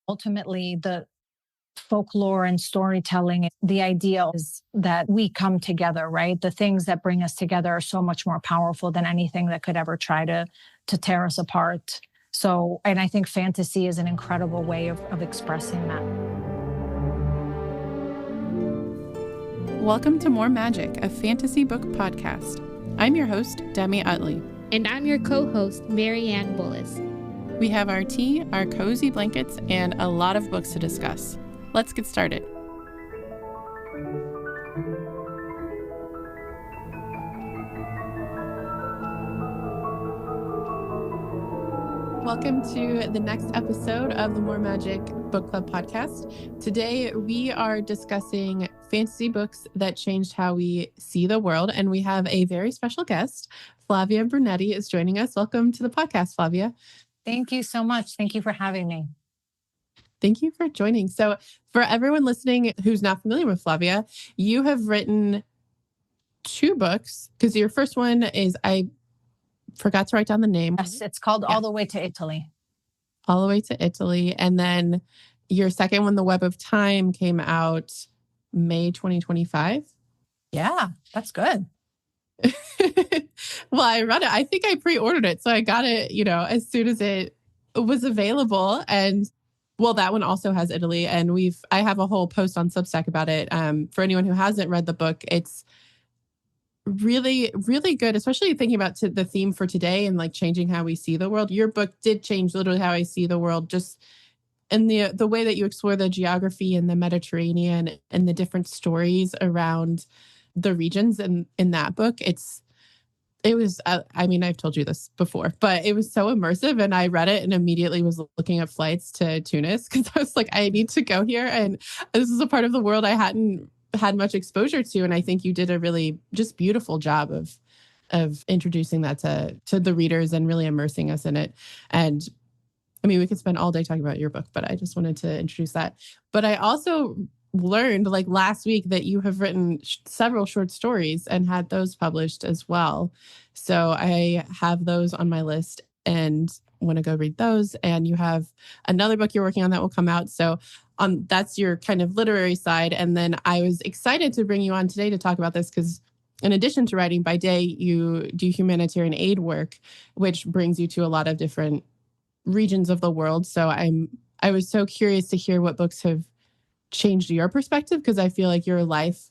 Ultimately, the folklore and storytelling, the idea is that we come together, right? The things that bring us together are so much more powerful than anything that could ever try to tear us apart. So, and I think fantasy is an incredible way of expressing that. Welcome to More Magic, a fantasy book podcast. I'm your host, Demi Utley. And I'm your co-host, Marianne Boules. We have our tea, our cozy blankets, and a lot of books to discuss. Let's get started. Welcome to the next episode of the More Magic Book Club podcast. Today, we are discussing fantasy books that changed how we see the world, and we have a very special guest. Flavia Brunetti is joining us. Welcome to the podcast, Flavia. Thank you so much. Thank you for having me. Thank you for joining. So for everyone listening who's not familiar with Flavia, you have written 2 books, because your first one is, I forgot to write down the name. Yes, it's called All the Way to Italy. All the Way to Italy. And then your second one, The Web of Time, came out May 2025. Yeah, that's good. Well, I read it. I think I pre-ordered it. So I got it, as soon as it was available. And well, that one also has Italy. And I have a whole post on Substack about it. For anyone who hasn't read the book, it's really, really good, especially thinking about the theme for today and like changing how we see the world. Your book did change literally how I see the world, just in the way that you explore the geography in the Mediterranean and the different stories around the regions in that book. It was, I've told you this before, but it was so immersive, and I read it and immediately was looking at flights to Tunis because I was like, I need to go here. And this is a part of the world I hadn't had much exposure to. And I think you did a really just beautiful job of introducing that to the readers and really immersing us in it. And we could spend all day talking about your book, but I just wanted to introduce that. But I also learned like last week that you have written several short stories and had those published as well. So I have those on my list and want to go read those. And you have another book you're working on that will come out. So that's your kind of literary side. And then I was excited to bring you on today to talk about this because in addition to writing by day, you do humanitarian aid work, which brings you to a lot of different regions of the world. So I was so curious to hear what books have changed your perspective, because I feel like your life,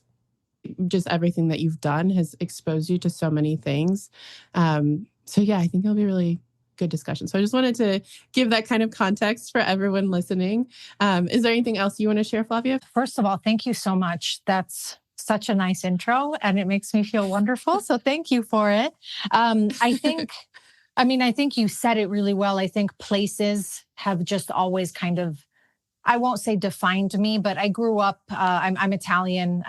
just everything that you've done has exposed you to so many things. So yeah, I think it'll be a really good discussion. So I just wanted to give that kind of context for everyone listening. Is there anything else you want to share, Flavia? First of all, thank you so much. That's such a nice intro and it makes me feel wonderful. So thank you for it. I think you said it really well. I think places have just always kind of, I won't say defined me, but I grew up, I'm Italian.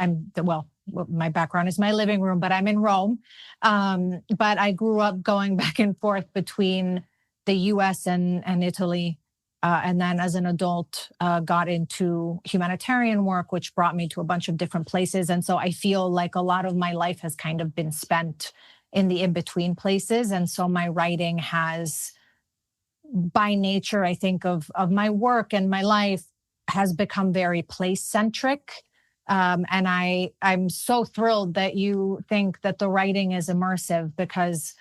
My background is my living room, but I'm in Rome. But I grew up going back and forth between the US and Italy. And then as an adult, got into humanitarian work, which brought me to a bunch of different places. And so I feel like a lot of my life has kind of been spent in the in-between places. And so my writing has, by nature, I think of my work and my life, has become very place-centric. And I'm so thrilled that you think that the writing is immersive, because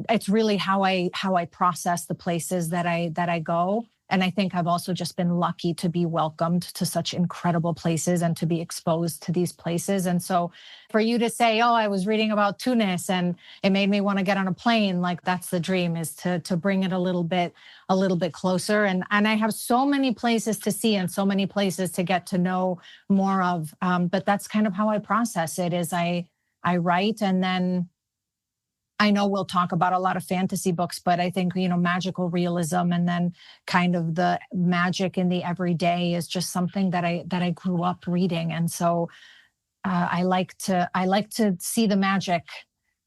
it's really how I process the places that I go. And I think I've also just been lucky to be welcomed to such incredible places and to be exposed to these places. And so for you to say, oh, I was reading about Tunis and it made me want to get on a plane, like that's the dream, is to bring it a little bit closer. And I have so many places to see and so many places to get to know more of. But that's kind of how I process it, is I write, and then I know we'll talk about a lot of fantasy books, but I think, magical realism and then kind of the magic in the everyday is just something that I grew up reading. And so I like to see the magic.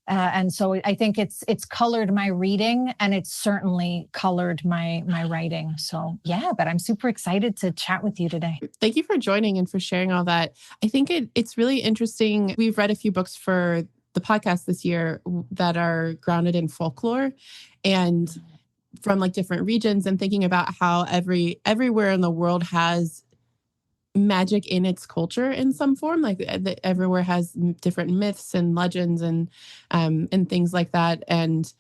And so I think it's colored my reading, and it's certainly colored my writing. So yeah, but I'm super excited to chat with you today. Thank you for joining and for sharing all that. I think it's really interesting. We've read a few books for the podcast this year that are grounded in folklore, and from like different regions and thinking about how everywhere in the world has magic in its culture in some form. Like everywhere has different myths and legends and things like that. And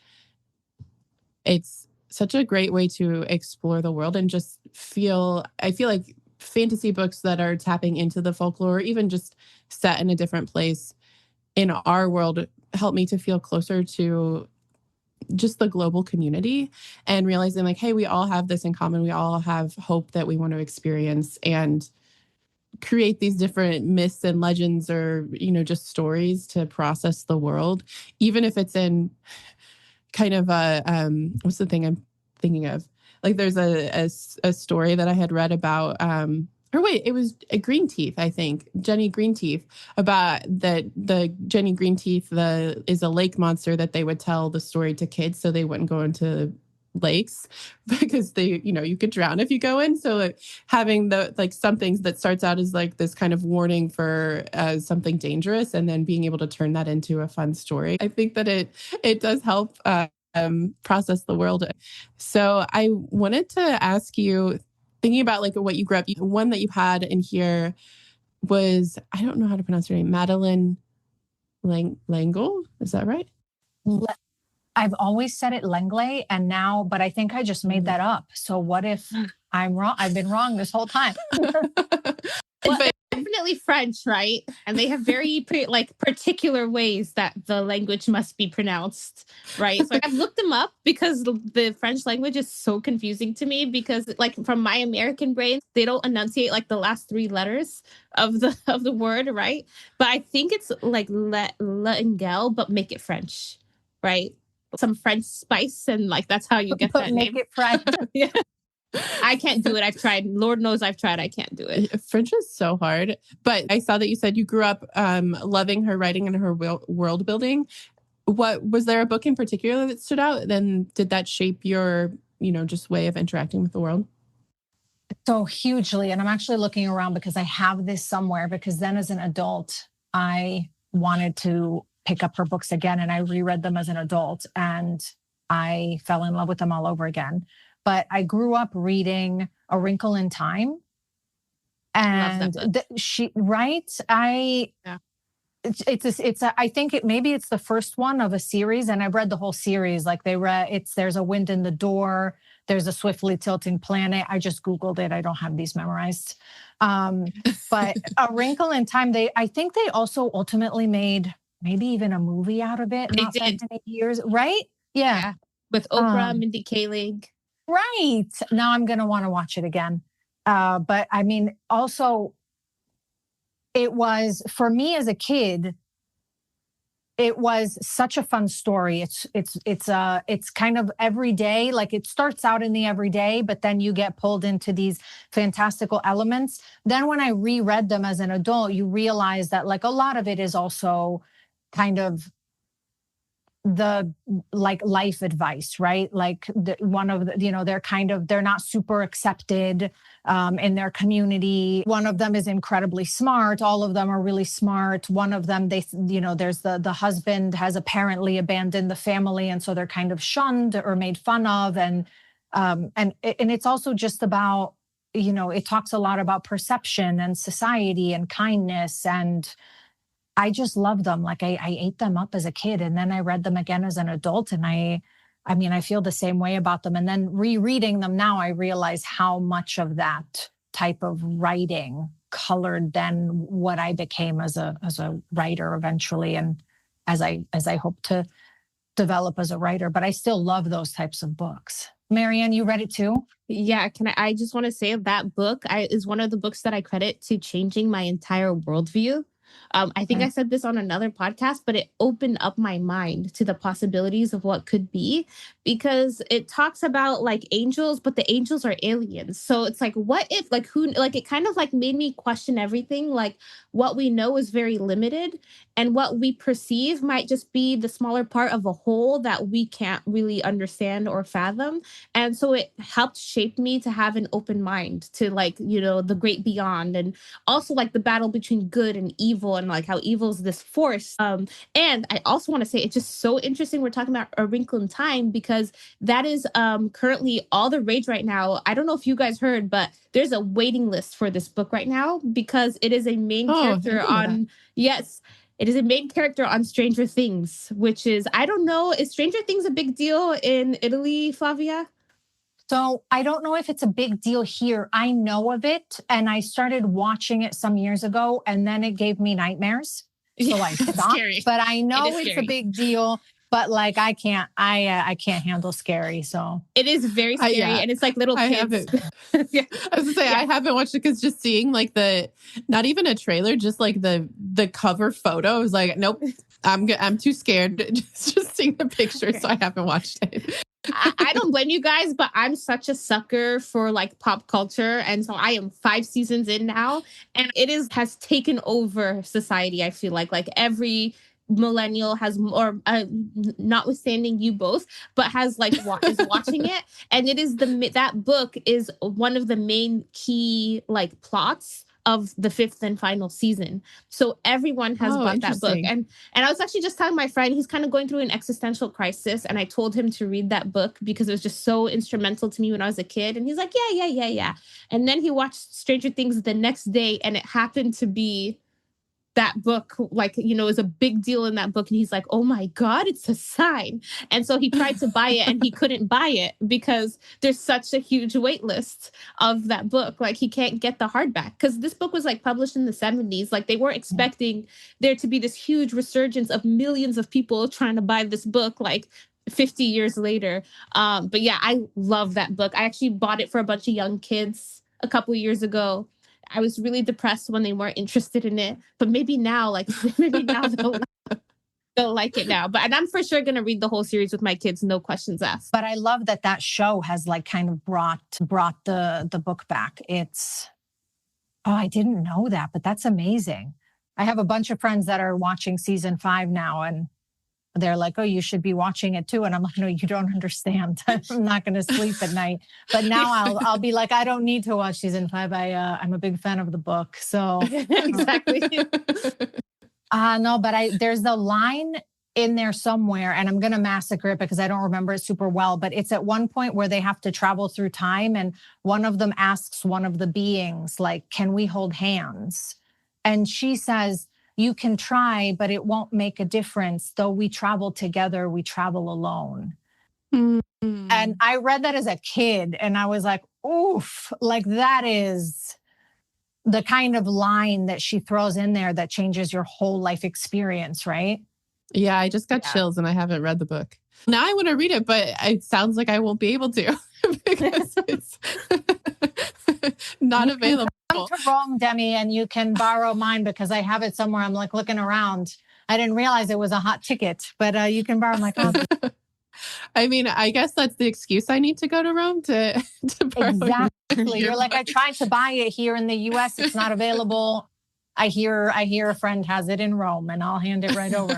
it's such a great way to explore the world and just I feel like fantasy books that are tapping into the folklore, or even just set in a different place in our world, help me to feel closer to just the global community and realizing like, hey, we all have this in common. We all have hope that we want to experience and create these different myths and legends, or, just stories to process the world, even if it's in kind of what's the thing I'm thinking of? Like there's a story that I had read about, it was a Green Teeth, I think, Jenny Green Teeth, about that the Jenny Green Teeth is a lake monster that they would tell the story to kids so they wouldn't go into lakes because you could drown if you go in. So like, having some things that starts out as like this kind of warning for something dangerous, and then being able to turn that into a fun story. I think that it does help process the world. So I wanted to ask you, thinking about like what you grew up, one that you had in here was, I don't know how to pronounce her name, Madeline Langle. Is that right? I've always said it Langley, but I think I just made that up. So what if I'm wrong? I've been wrong this whole time. Well, they're definitely French, right? And they have very particular ways that the language must be pronounced, right? So I've looked them up because the French language is so confusing to me, because like from my American brain, they don't enunciate like the last three letters of the word, right? But I think it's like L'Engel, but make it French, right? Some French spice, and like that's how you get that make name. It French. Yeah. I can't do it. I've tried. Lord knows I've tried. I can't do it. French is so hard. But I saw that you said you grew up loving her writing and her world building. What was there a book in particular that stood out? Then did that shape your, just way of interacting with the world? So hugely. And I'm actually looking around because I have this somewhere, because then as an adult, I wanted to pick up her books again, and I reread them as an adult, and I fell in love with them all over again. But I grew up reading A Wrinkle in Time. And I think maybe it's the first one of a series, and I've read the whole series. Like there's a wind in the door, there's a swiftly tilting planet. I just Googled it. I don't have these memorized. But A Wrinkle in Time, I think they also ultimately made maybe even a movie out of it. Not that many years, right? Yeah. With Oprah, Mindy Kaling. Right. Now I'm going to want to watch it again. But I mean, also, it was, for me as a kid, it was such a fun story. It's kind of everyday. Like it starts out in the everyday, but then you get pulled into these fantastical elements. Then when I reread them as an adult, you realize that like a lot of it is also kind of the like life advice, right? Like they're not super accepted in their community. One of them is incredibly smart. All of them are really smart. One of them, there's the husband has apparently abandoned the family, and so they're kind of shunned or made fun of. And it's also just about, it talks a lot about perception and society and kindness, and I just love them. Like I ate them up as a kid, and then I read them again as an adult. And I feel the same way about them. And then rereading them now, I realize how much of that type of writing colored then what I became as a writer eventually. And as I hope to develop as a writer, but I still love those types of books. Marianne, you read it too? Yeah. I just want to say that book is one of the books that I credit to changing my entire worldview. I think I said this on another podcast, but it opened up my mind to the possibilities of what could be, because it talks about like angels, but the angels are aliens. So it's like, what if, like, who, like, it kind of like made me question everything. Like what we know is very limited, and what we perceive might just be the smaller part of a whole that we can't really understand or fathom. And so it helped shape me to have an open mind to like, the great beyond, and also like the battle between good and evil evil and like how evil is this force. And I also want to say it's just so interesting. We're talking about A Wrinkle in Time because that is currently all the rage right now. I don't know if you guys heard, but there's a waiting list for this book right now because it is a main character on, yes, it is a main character on Stranger Things, which is, I don't know, is Stranger Things a big deal in Italy, Flavia? So I don't know if it's a big deal here. I know of it and I started watching it some years ago and then it gave me nightmares. So I stopped, but I know it's a big deal. But like I can't handle scary. So it is very scary, and it's like little kids. Yeah. I was gonna say I haven't watched it because just seeing like not even a trailer, just like the cover photo, I was like, nope, I'm too scared just seeing the picture, so I haven't watched it. I don't blame you guys, but I'm such a sucker for like pop culture, and so I am 5 seasons in now, and it has taken over society. I feel like every millennial has, or notwithstanding you both, but has like is watching it, and it is that book is one of the main key like plots of the 5th and final season. So everyone has bought that book. And I was actually just telling my friend, he's kind of going through an existential crisis. And I told him to read that book because it was just so instrumental to me when I was a kid. And he's like, yeah. And then he watched Stranger Things the next day. And it happened to be that book, like, you know, is a big deal in that book. And he's like, oh my God, it's a sign. And so he tried to buy it and he couldn't buy it because there's such a huge wait list of that book. Like he can't get the hardback because this book was like published in the 70s. Like they weren't expecting there to be this huge resurgence of millions of people trying to buy this book like 50 years later. But yeah, I love that book. I actually bought it for a bunch of young kids a couple years ago. I was really depressed when they weren't interested in it, but maybe now they'll like it now. And I'm for sure going to read the whole series with my kids, no questions asked. But I love that show has like kind of brought the book back. I didn't know that, but that's amazing. I have a bunch of friends that are watching season 5 now, and they're like, oh, you should be watching it too. And I'm like, no, you don't understand. I'm not going to sleep at night. But now I'll be like, I don't need to watch season 5. I'm a big fan of the book. So exactly. No, but there's a line in there somewhere, and I'm going to massacre it because I don't remember it super well. But it's at one point where they have to travel through time. And one of them asks one of the beings, like, can we hold hands? And she says, you can try, but it won't make a difference. Though we travel together, we travel alone. Mm-hmm. And I read that as a kid and I was like, oof, like that is the kind of line that she throws in there that changes your whole life experience, right? Yeah, I just got chills and I haven't read the book. Now I want to read it, but it sounds like I won't be able to because it's not available. Come to Rome, Demi, and you can borrow mine because I have it somewhere. I'm like looking around. I didn't realize it was a hot ticket, but you can borrow my copy. I mean, I guess that's the excuse I need to go to Rome to borrow. Exactly. You're like, I tried to buy it here in the US. It's not available. I hear a friend has it in Rome and I'll hand it right over.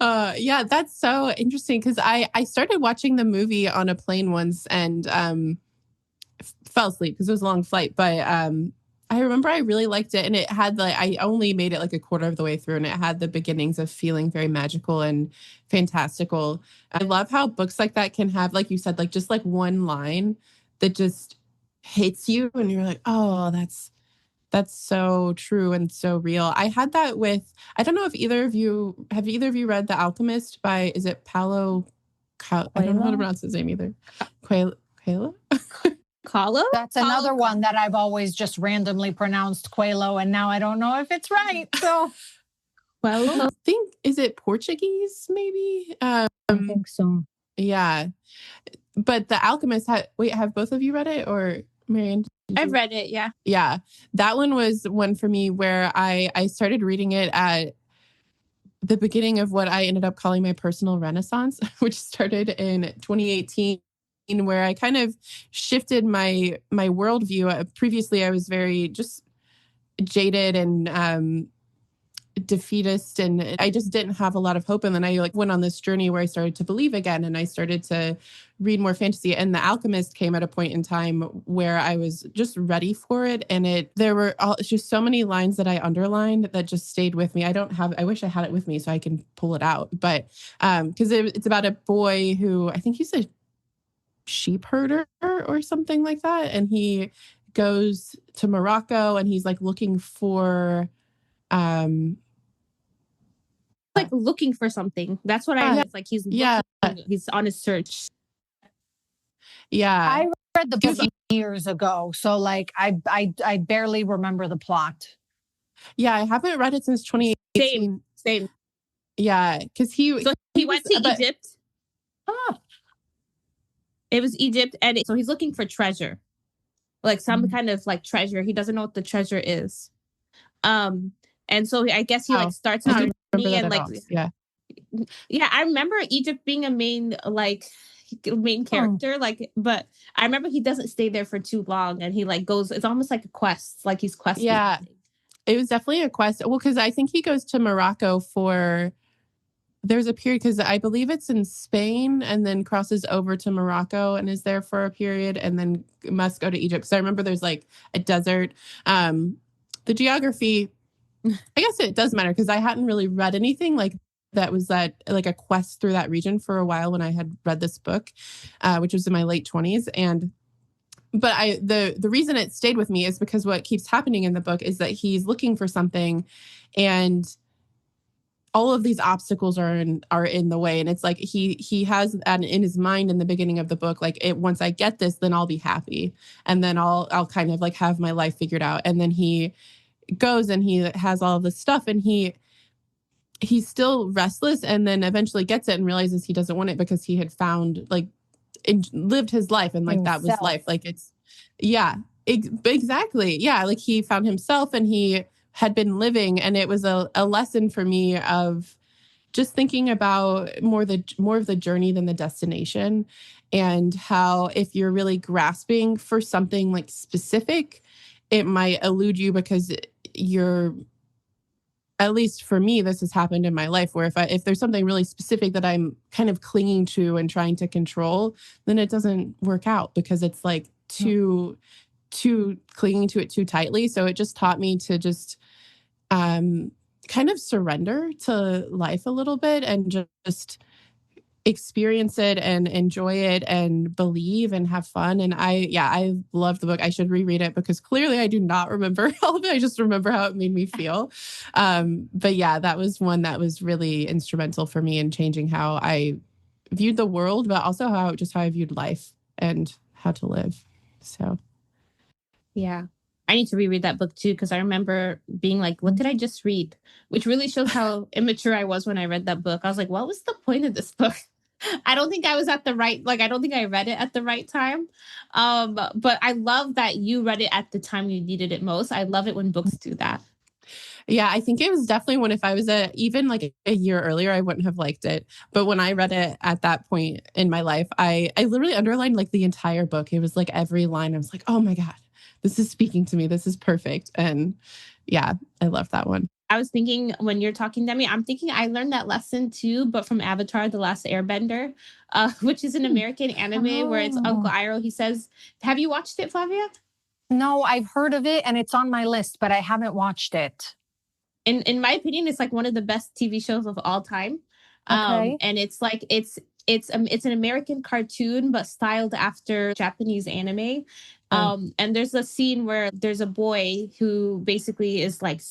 Yeah, that's so interesting because I started watching the movie on a plane once and fell asleep because it was a long flight. But I remember I really liked it, and it had I only made it like a quarter of the way through, and it had the beginnings of feeling very magical and fantastical. I love how books like that can have, like you said, like just like one line that just hits you, and you're like, oh, that's so true and so real. I had that with, I don't know if either of you read The Alchemist by, is it Paulo Coelho? I don't know how to pronounce his name either. Coelho? Coelho? That's another one that I've always just randomly pronounced Coelho, and now I don't know if it's right. So, well, I think, is it Portuguese? Maybe. I think so. Yeah, but The Alchemist. Have both of you read it, or Marianne? I've read it. Yeah. Yeah, that one was one for me where I started reading it at the beginning of what I ended up calling my personal renaissance, which started in 2018. Where I kind of shifted my worldview. Previously, I was very just jaded and defeatist, and I just didn't have a lot of hope. And then I like went on this journey where I started to believe again, and I started to read more fantasy. And The Alchemist came at a point in time where I was just ready for it. And there were just so many lines that I underlined that just stayed with me. I wish I had it with me so I can pull it out. But because it's about a boy who I think he's a sheep herder or something like that. And he goes to Morocco and he's like looking for like looking for something. That's what I heard. It's like he's he's on his search. Yeah. I read the book years ago, so like I barely remember the plot. Yeah, I haven't read it since 2018. Same. Yeah, because he went to Egypt. It was Egypt, and so he's looking for treasure, like some kind of like treasure. He doesn't know what the treasure is. And so I guess he like starts a journey and like I remember Egypt being a main character, like, but I remember he doesn't stay there for too long, and he like goes. It's almost like a quest, like he's questing. Yeah, it was definitely a quest. Well, because I think he goes to Morocco for. There's a period because I believe it's in Spain and then crosses over to Morocco and is there for a period and then must go to Egypt. So I remember there's like a desert. The geography, I guess it does matter because I hadn't really read anything like that was like a quest through that region for a while when I had read this book, which was in my late 20s. But the reason it stayed with me is because what keeps happening in the book is that he's looking for something and all of these obstacles are in the way. And it's like he has that in his mind in the beginning of the book, like once I get this, then I'll be happy. And then I'll kind of like have my life figured out. And then he goes and he has all of this stuff and he's still restless and then eventually gets it and realizes he doesn't want it because he had found like lived his life and like himself. That was life. Like it's, exactly. Yeah. Like he found himself and he had been living. And it was a lesson for me of just thinking about more of the journey than the destination, and how if you're really grasping for something like specific, it might elude you because you're, at least for me, this has happened in my life where if there's something really specific that I'm kind of clinging to and trying to control, then it doesn't work out because it's like too clinging to it too tightly. So it just taught me to just kind of surrender to life a little bit and just experience it and enjoy it and believe and have fun. And I love the book. I should reread it because clearly I do not remember all of it. I just remember how it made me feel. But yeah, that was one that was really instrumental for me in changing how I viewed the world, but also how I viewed life and how to live. So yeah. I need to reread that book too, because I remember being like, what did I just read? Which really shows how immature I was when I read that book. I was like, what was the point of this book? I don't think I was at the right, I don't think I read it at the right time. But I love that you read it at the time you needed it most. I love it when books do that. Yeah, I think it was definitely when if I was even like a year earlier, I wouldn't have liked it. But when I read it at that point in my life, I literally underlined like the entire book. It was like every line. I was like, oh my God, this is speaking to me. This is perfect. And yeah, I love that one. I was thinking when you're talking to me, I'm thinking I learned that lesson too, but from Avatar, The Last Airbender, which is an American anime where it's Uncle Iroh. He says, have you watched it, Flavia? No, I've heard of it and it's on my list, but I haven't watched it. In my opinion, it's like one of the best TV shows of all time. Okay. And it's like, it's an American cartoon, but styled after Japanese anime. And there's a scene where there's a boy who basically is like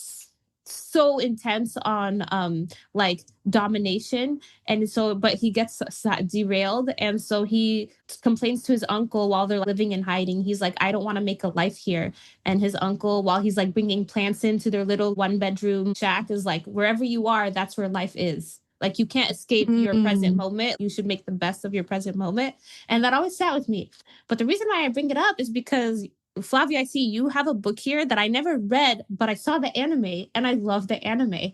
so intense on like domination, and so but he gets derailed, and so he complains to his uncle while they're living in hiding. He's like, I don't want to make a life here. And his uncle, while he's like bringing plants into their little 1-bedroom shack, is like, wherever you are, that's where life is. Like, you can't escape your present moment. You should make the best of your present moment. And that always sat with me. But the reason why I bring it up is because, Flavia, I see you have a book here that I never read, but I saw the anime and I love the anime,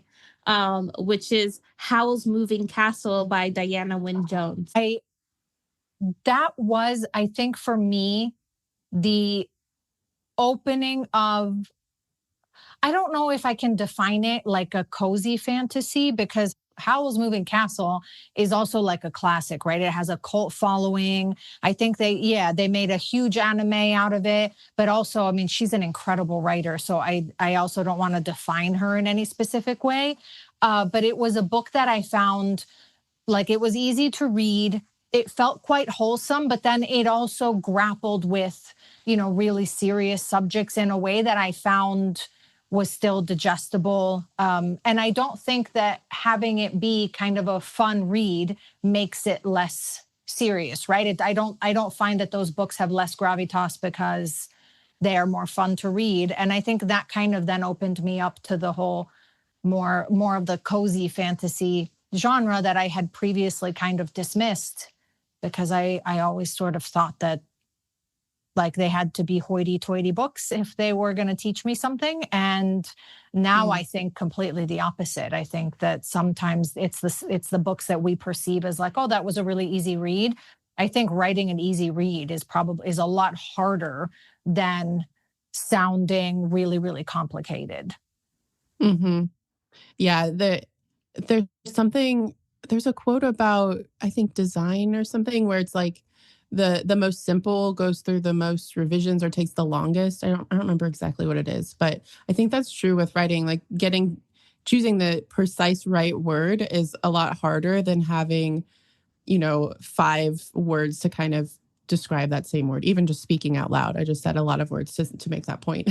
which is Howl's Moving Castle by Diana Wynne Jones. That was, I think for me, the opening of, I don't know if I can define it like a cozy fantasy, because Howl's Moving Castle is also like a classic, right? It has a cult following. I think they made a huge anime out of it, but also, I mean, she's an incredible writer. So I also don't want to define her in any specific way. But it was a book that I found, like, it was easy to read. It felt quite wholesome, but then it also grappled with, really serious subjects in a way that I found was still digestible. And I don't think that having it be kind of a fun read makes it less serious, right? I don't find that those books have less gravitas because they are more fun to read. And I think that kind of then opened me up to the whole more of the cozy fantasy genre that I had previously kind of dismissed, because I always sort of thought that, like, they had to be hoity-toity books if they were going to teach me something. And now I think completely the opposite. I think that sometimes it's the books that we perceive as like, oh, that was a really easy read. I think writing an easy read is a lot harder than sounding really, really complicated. Mm-hmm. Yeah, there's a quote about, I think, design or something, where it's like the most simple goes through the most revisions or takes the longest. I don't remember exactly what it is, but I think that's true with writing. Like, choosing the precise right word is a lot harder than having, 5 words to kind of describe that same word. Even just speaking out loud, I just said a lot of words to make that point.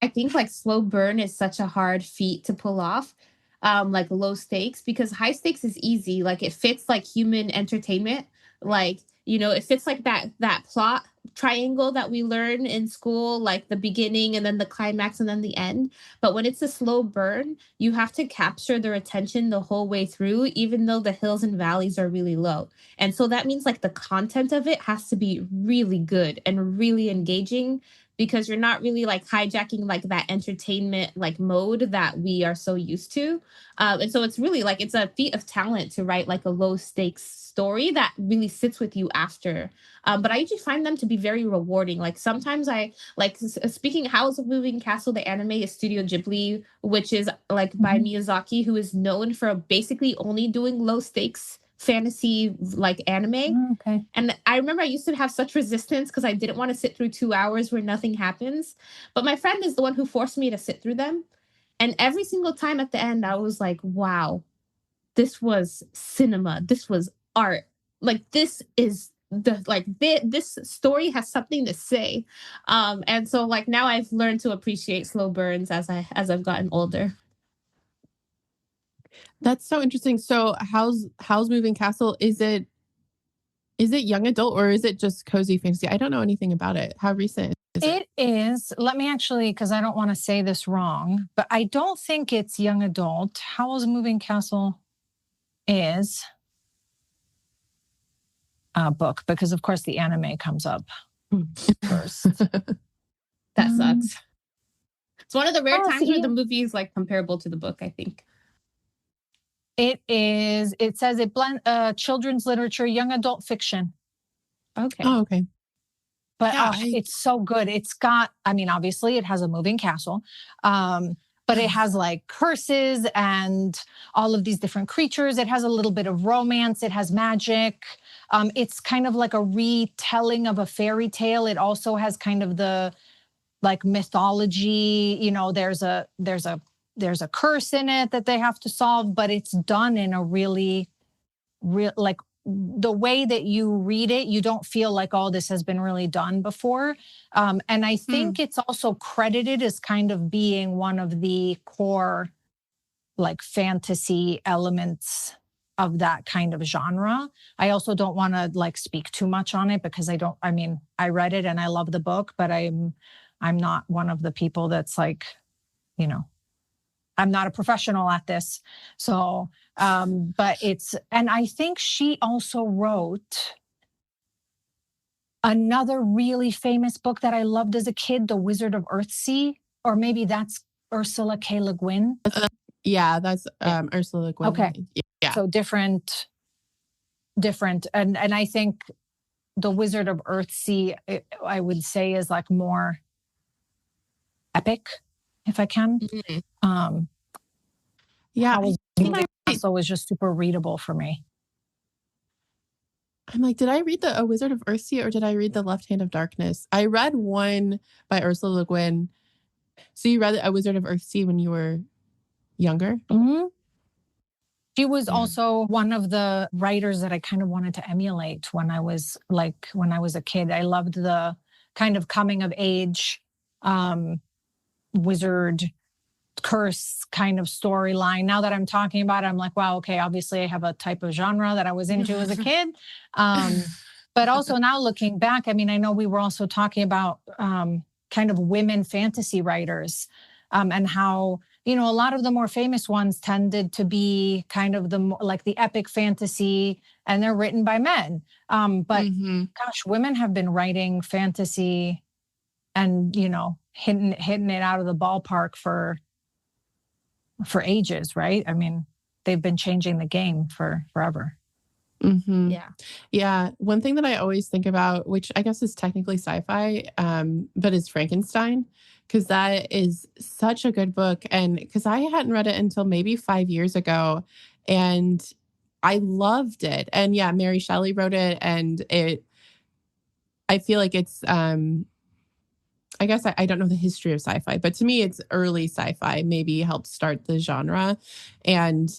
I think like slow burn is such a hard feat to pull off. Like low stakes, because high stakes is easy. Like it fits like human entertainment. Like, it fits like that plot triangle that we learn in school, like the beginning and then the climax and then the end. But when it's a slow burn, you have to capture their attention the whole way through, even though the hills and valleys are really low. And so that means like the content of it has to be really good and really engaging, because you're not really like hijacking like that entertainment like mode that we are so used to. And so it's really like, it's a feat of talent to write like a low stakes story that really sits with you after. But I usually find them to be very rewarding. Like sometimes I like, speaking Howl's Moving Castle, the anime is Studio Ghibli, which is like by Miyazaki, who is known for basically only doing low stakes fantasy like anime. Okay. And I remember I used to have such resistance because I didn't want to sit through 2 hours where nothing happens. But my friend is the one who forced me to sit through them. And every single time at the end, I was like, wow, this was cinema. This was art. Like, this is this story has something to say. And so like now I've learned to appreciate slow burns as I've gotten older. That's so interesting. So Howl's Moving Castle, is it young adult or is it just cozy fantasy? I don't know anything about it. How recent is it? It is. Let me actually, because I don't want to say this wrong, but I don't think it's young adult. Howl's Moving Castle is a book, because of course the anime comes up first. That sucks. It's one of the rare times where the movie is like comparable to the book, I think. It is. It says it blends children's literature, young adult fiction. Okay. Oh, okay. But it's so good. It's got, I mean, obviously it has a moving castle, but it has like curses and all of these different creatures. It has a little bit of romance. It has magic. It's kind of like a retelling of a fairy tale. It also has kind of the like mythology. There's a curse in it that they have to solve, but it's done in a really like the way that you read it, you don't feel like, oh, this has been really done before. And I think it's also credited as kind of being one of the core like fantasy elements of that kind of genre. I also don't want to like speak too much on it, because I read it and I love the book, but I'm not one of the people that's like, I'm not a professional at this. So, but and I think she also wrote another really famous book that I loved as a kid, The Wizard of Earthsea, or maybe that's Ursula K. Le Guin. Yeah, that's Ursula Le Guin. Okay. Yeah. So different. And I think The Wizard of Earthsea, I would say, is like more epic. if I can. Yeah. Also was just super readable for me. I'm like, did I read A Wizard of Earthsea or did I read The Left Hand of Darkness? I read one by Ursula Le Guin. So you read A Wizard of Earthsea when you were younger? Mm-hmm. She was also one of the writers that I kind of wanted to emulate when I was a kid. I loved the kind of coming of age, wizard curse kind of storyline. Now that I'm talking about it, I'm like, wow, okay, obviously I have a type of genre that I was into as a kid. But also now looking back, I mean, I know we were also talking about kind of women fantasy writers and how, you know, a lot of the more famous ones tended to be kind of the epic fantasy, and they're written by men. But gosh, women have been writing fantasy and, you know, hitting it out of the ballpark for ages, right? I mean, they've been changing the game for forever. Mm-hmm. Yeah. One thing that I always think about, which I guess is technically sci-fi, but is Frankenstein, because that is such a good book. And because I hadn't read it until maybe 5 years ago, and I loved it. And yeah, Mary Shelley wrote it, and I feel like it's, I guess I don't know the history of sci-fi, but to me, it's early sci-fi, maybe helped start the genre. And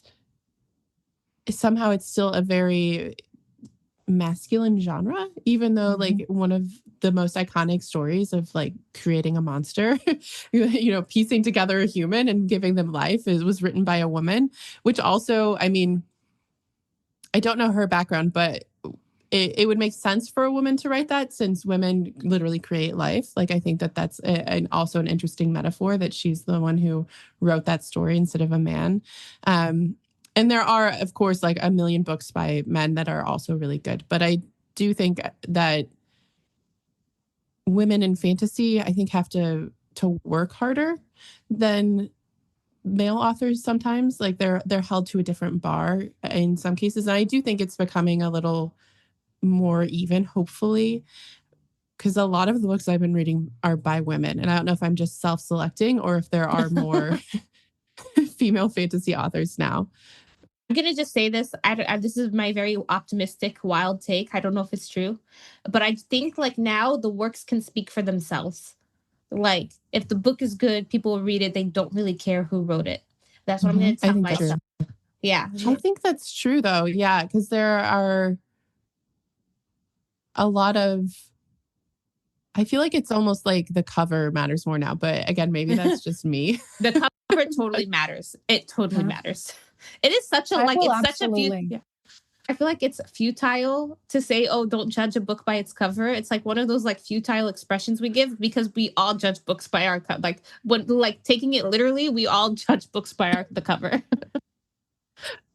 somehow it's still a very masculine genre, even though like one of the most iconic stories of like creating a monster, you know, piecing together a human and giving them life was written by a woman, which also, I mean, I don't know her background, but it would make sense for a woman to write that, since women literally create life. Like, I think that's also an interesting metaphor, that she's the one who wrote that story instead of a man. And there are, of course, like a million books by men that are also really good. But I do think that women in fantasy, I think, have to work harder than male authors sometimes. Like they're held to a different bar in some cases. And I do think it's becoming a little more even, hopefully, because a lot of the books I've been reading are by women. And I don't know if I'm just self-selecting or if there are more female fantasy authors now. I'm going to just say this. This is my very optimistic, wild take. I don't know if it's true, but I think like now the works can speak for themselves. Like if the book is good, people will read it. They don't really care who wrote it. That's what I'm going to tell myself. Yeah. I think that's true though. Yeah. Because there are a lot of, I feel like it's almost like the cover matters more now. But again, maybe that's just me. The cover totally matters. It totally matters. It is such a I feel like it's futile to say, oh, don't judge a book by its cover. It's like one of those like futile expressions we give because we all judge books by our cover. Like when taking it literally, we all judge books by the cover.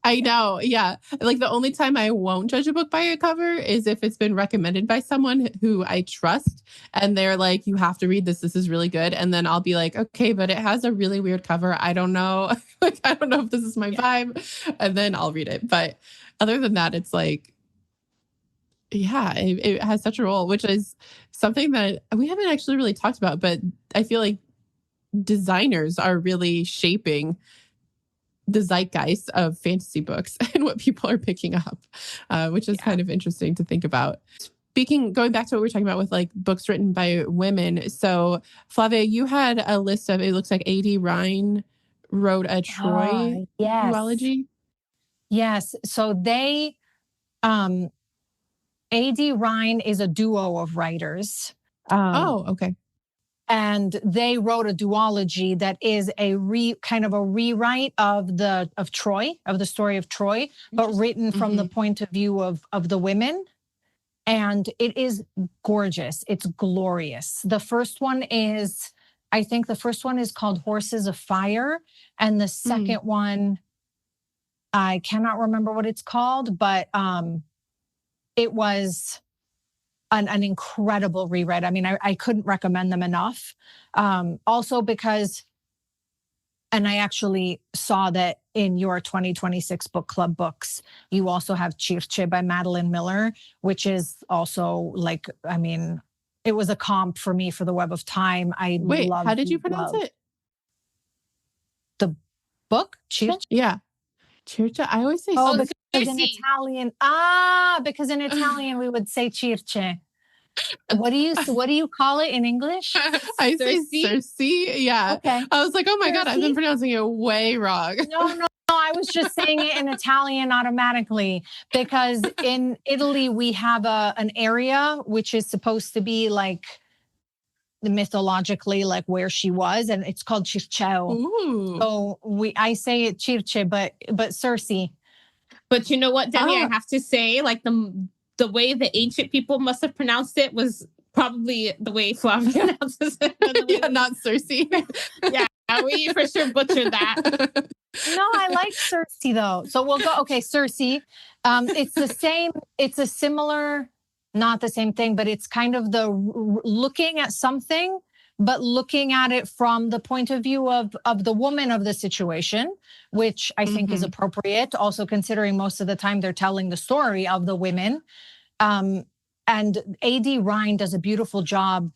I know. Yeah. Like the only time I won't judge a book by a cover is if it's been recommended by someone who I trust and they're like, you have to read this. This is really good. And then I'll be like, okay, but it has a really weird cover. I don't know. Like, I don't know if this is my vibe. And then I'll read it. But other than that, it's like, yeah, it has such a role, which is something that we haven't actually really talked about. But I feel like designers are really shaping the zeitgeist of fantasy books and what people are picking up, which is kind of interesting to think about. Going back to what we were talking about with like books written by women. So Flavia, you had a list of, it looks like A.D. Rhine wrote a Troy duology. Yes. So A.D. Rhine is a duo of writers. Okay. And they wrote a duology that is kind of a rewrite of Troy, of the story of Troy, but written from the point of view of the women. And it is gorgeous. It's glorious. I think the first one is called Horses of Fire. And the second one, I cannot remember what it's called, but it was an incredible reread. I mean, I couldn't recommend them enough. Also because, and I actually saw that in your 2026 book club books, you also have Circe by Madeline Miller, which is also like, I mean, it was a comp for me for the Web of Time. How did you pronounce it? book? Circe? Yeah. Circe. I always say Oh, Circe. because in Italian, because in Italian we would say Circe. What do you call it in English? I say Circe. Yeah. Okay. I was like, oh my God, I've been Circe? pronouncing it way wrong. No, I was just saying it in Italian automatically because in Italy we have an area which is supposed to be like mythologically like where she was, and it's called Circeo. Ooh. So I say it Circe, but Circe. But you know what, Demi, I have to say, like the way the ancient people must have pronounced it was probably the way Flavia pronounces it. Yeah, not Circe. Yeah, we for sure butchered that. No, I like Circe though. So we'll go. Okay, Circe. It's the same. It's a similar, not the same thing, but it's kind of the looking at something, but looking at it from the point of view of the woman of the situation, which I think is appropriate. Also considering most of the time they're telling the story of the women. And A.D. Rhine does a beautiful job,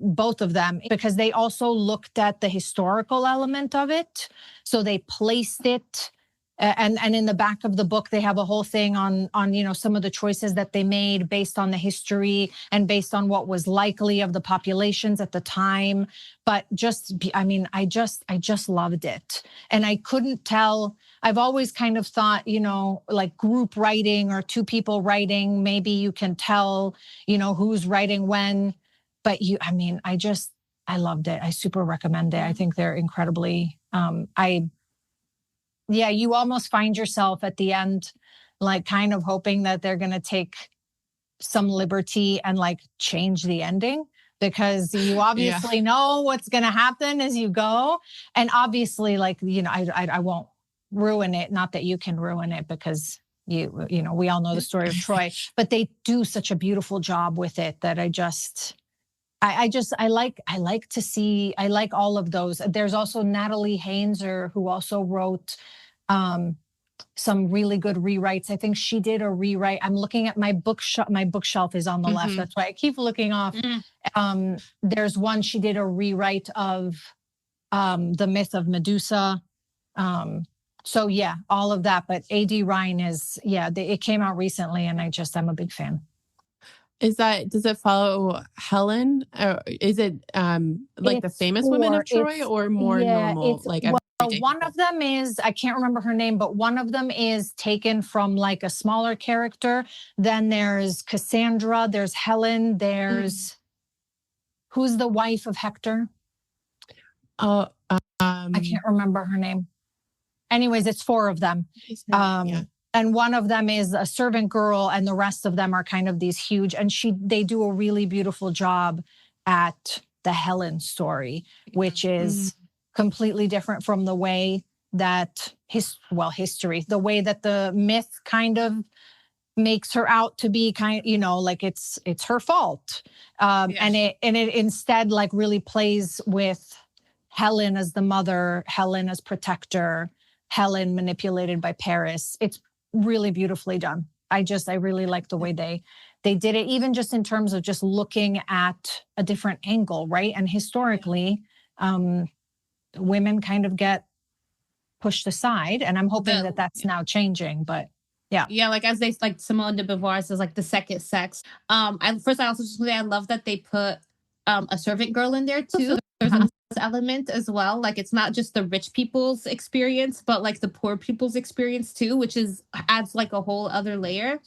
both of them, because they also looked at the historical element of it. So they placed it, and in the back of the book, they have a whole thing on some of the choices that they made based on the history and based on what was likely of the populations at the time. But I just loved it. And I couldn't tell. I've always kind of thought, like group writing or two people writing, maybe you can tell, who's writing when. But I loved it. I super recommend it. I think they're incredibly, you almost find yourself at the end, like kind of hoping that they're going to take some liberty and like change the ending, because you obviously know what's going to happen as you go. And obviously, like, I won't ruin it. Not that you can ruin it, because we all know the story of Troy, but they do such a beautiful job with it that I like to see. I like all of those. There's also Natalie Hainzer, who also wrote some really good rewrites. I think she did a rewrite. I'm looking at my bookshelf. My bookshelf is on the left. That's why I keep looking off. There's one, she did a rewrite of the myth of Medusa. So yeah, all of that. But A.D. Rhine is, it came out recently, and I'm a big fan. Does it follow Helen? Or is it like the famous women of Troy, or more normal? One of them is, I can't remember her name, but one of them is taken from like a smaller character. Then there's Cassandra, there's Helen, there's who's the wife of Hector? I can't remember her name. Anyways, it's 4 of them. And one of them is a servant girl, and the rest of them are kind of these huge, and they do a really beautiful job at the Helen story, which is completely different from the way that history, the way that the myth kind of makes her out to be like it's her fault. And it instead like really plays with Helen as the mother, Helen as protector, Helen manipulated by Paris. It's really beautifully done. I really like the way they did it, even just in terms of just looking at a different angle, right? And historically, women kind of get pushed aside, and I'm hoping that that's now changing. But yeah, like as they like Simone de Beauvoir says, like the second sex. I also just say I love that they put a servant girl in there too. So there's a element as well. Like it's not just the rich people's experience, but like the poor people's experience too, which adds like a whole other layer.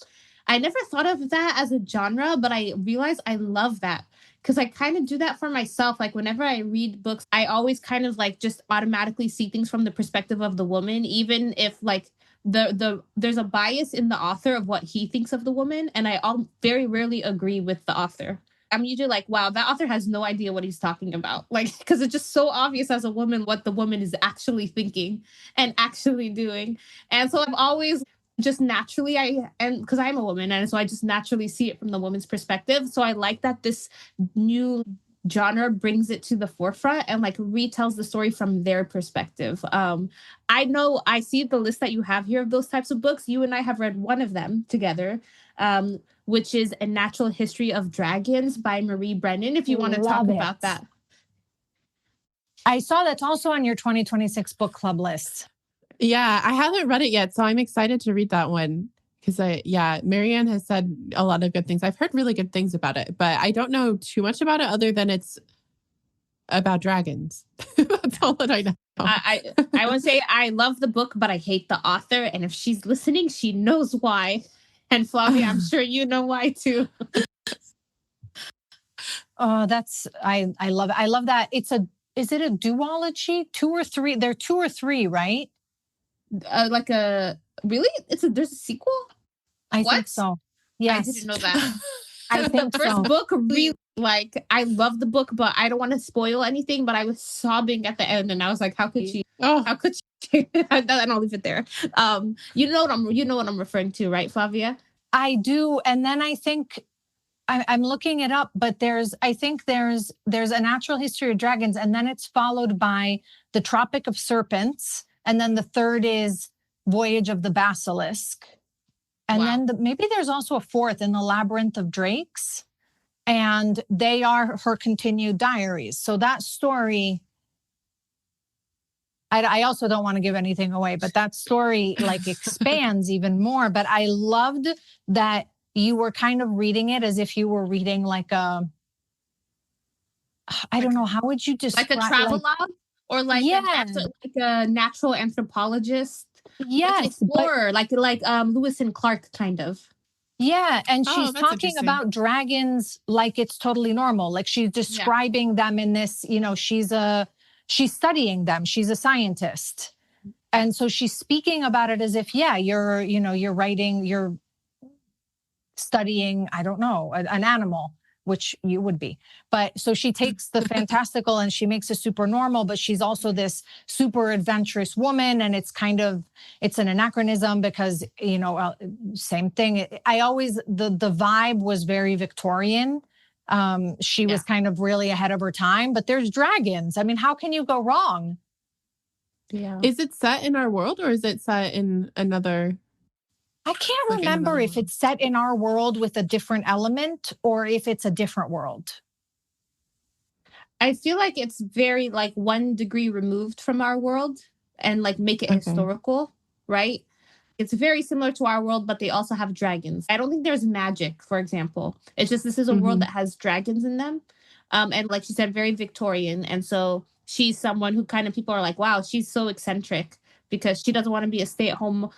I never thought of that as a genre, but I realized I love that, because I kind of do that for myself. Like whenever I read books, I always kind of like just automatically see things from the perspective of the woman, even if like there's a bias in the author of what he thinks of the woman, and I very rarely agree with the author. I'm usually like, wow, that author has no idea what he's talking about. Like, because it's just so obvious as a woman what the woman is actually thinking and actually doing. And so I'm always just naturally, because I'm a woman, and so I just naturally see it from the woman's perspective. So I like that this new genre brings it to the forefront and like retells the story from their perspective. I know I see the list that you have here of those types of books. You and I have read one of them together, which is A Natural History of Dragons by Marie Brennan, if you want to talk about that. I saw that's also on your 2026 book club list. Yeah, I haven't read it yet, so I'm excited to read that one. Because Marianne has said a lot of good things. I've heard really good things about it, but I don't know too much about it other than it's about dragons. That's all that I know. I would say I love the book, but I hate the author. And if she's listening, she knows why. And Flavia, I'm sure you know why too. Oh, I love it. I love that. Is it a duology? 2 or 3? There are 2 or 3, right? There's a sequel? I think so. Yes. I didn't know that. I think the first book really, I love the book, but I don't want to spoil anything, but I was sobbing at the end and I was like, how could she? How could she? And I'll leave it there. You know what I'm referring to, right, Flavia? I do. And then I think I'm looking it up, but there's a natural history of dragons, and then it's followed by the Tropic of Serpents. And then the third is Voyage of the Basilisk. And then maybe there's also a fourth in the Labyrinth of Drakes. And they are her continued diaries. So that story, I also don't want to give anything away, but that story expands even more. But I loved that you were kind of reading it as if you were reading I don't know, how would you describe? Like a travelogue? Or a natural anthropologist? Yes. Like an explorer, like Lewis and Clark kind of. Yeah, and she's talking about dragons like it's totally normal. Like she's describing them in this, she's studying them. She's a scientist. And so she's speaking about it as if, you're studying, I don't know, an animal, which you would be. But so she takes the fantastical and she makes it super normal, but she's also this super adventurous woman. And it's an anachronism because, same thing. The vibe was very Victorian. She was kind of really ahead of her time, but there's dragons. I mean, how can you go wrong? Yeah. Is it set in our world or is it set in another? I can't remember if it's set in our world with a different element or if it's a different world. I feel like it's very 1 degree removed from our world and make it historical, right? It's very similar to our world, but they also have dragons. I don't think there's magic, for example. It's just this is a world that has dragons in them. And like she said, very Victorian. And so she's someone who kind of people are like, wow, she's so eccentric because she doesn't want to be a stay-at-home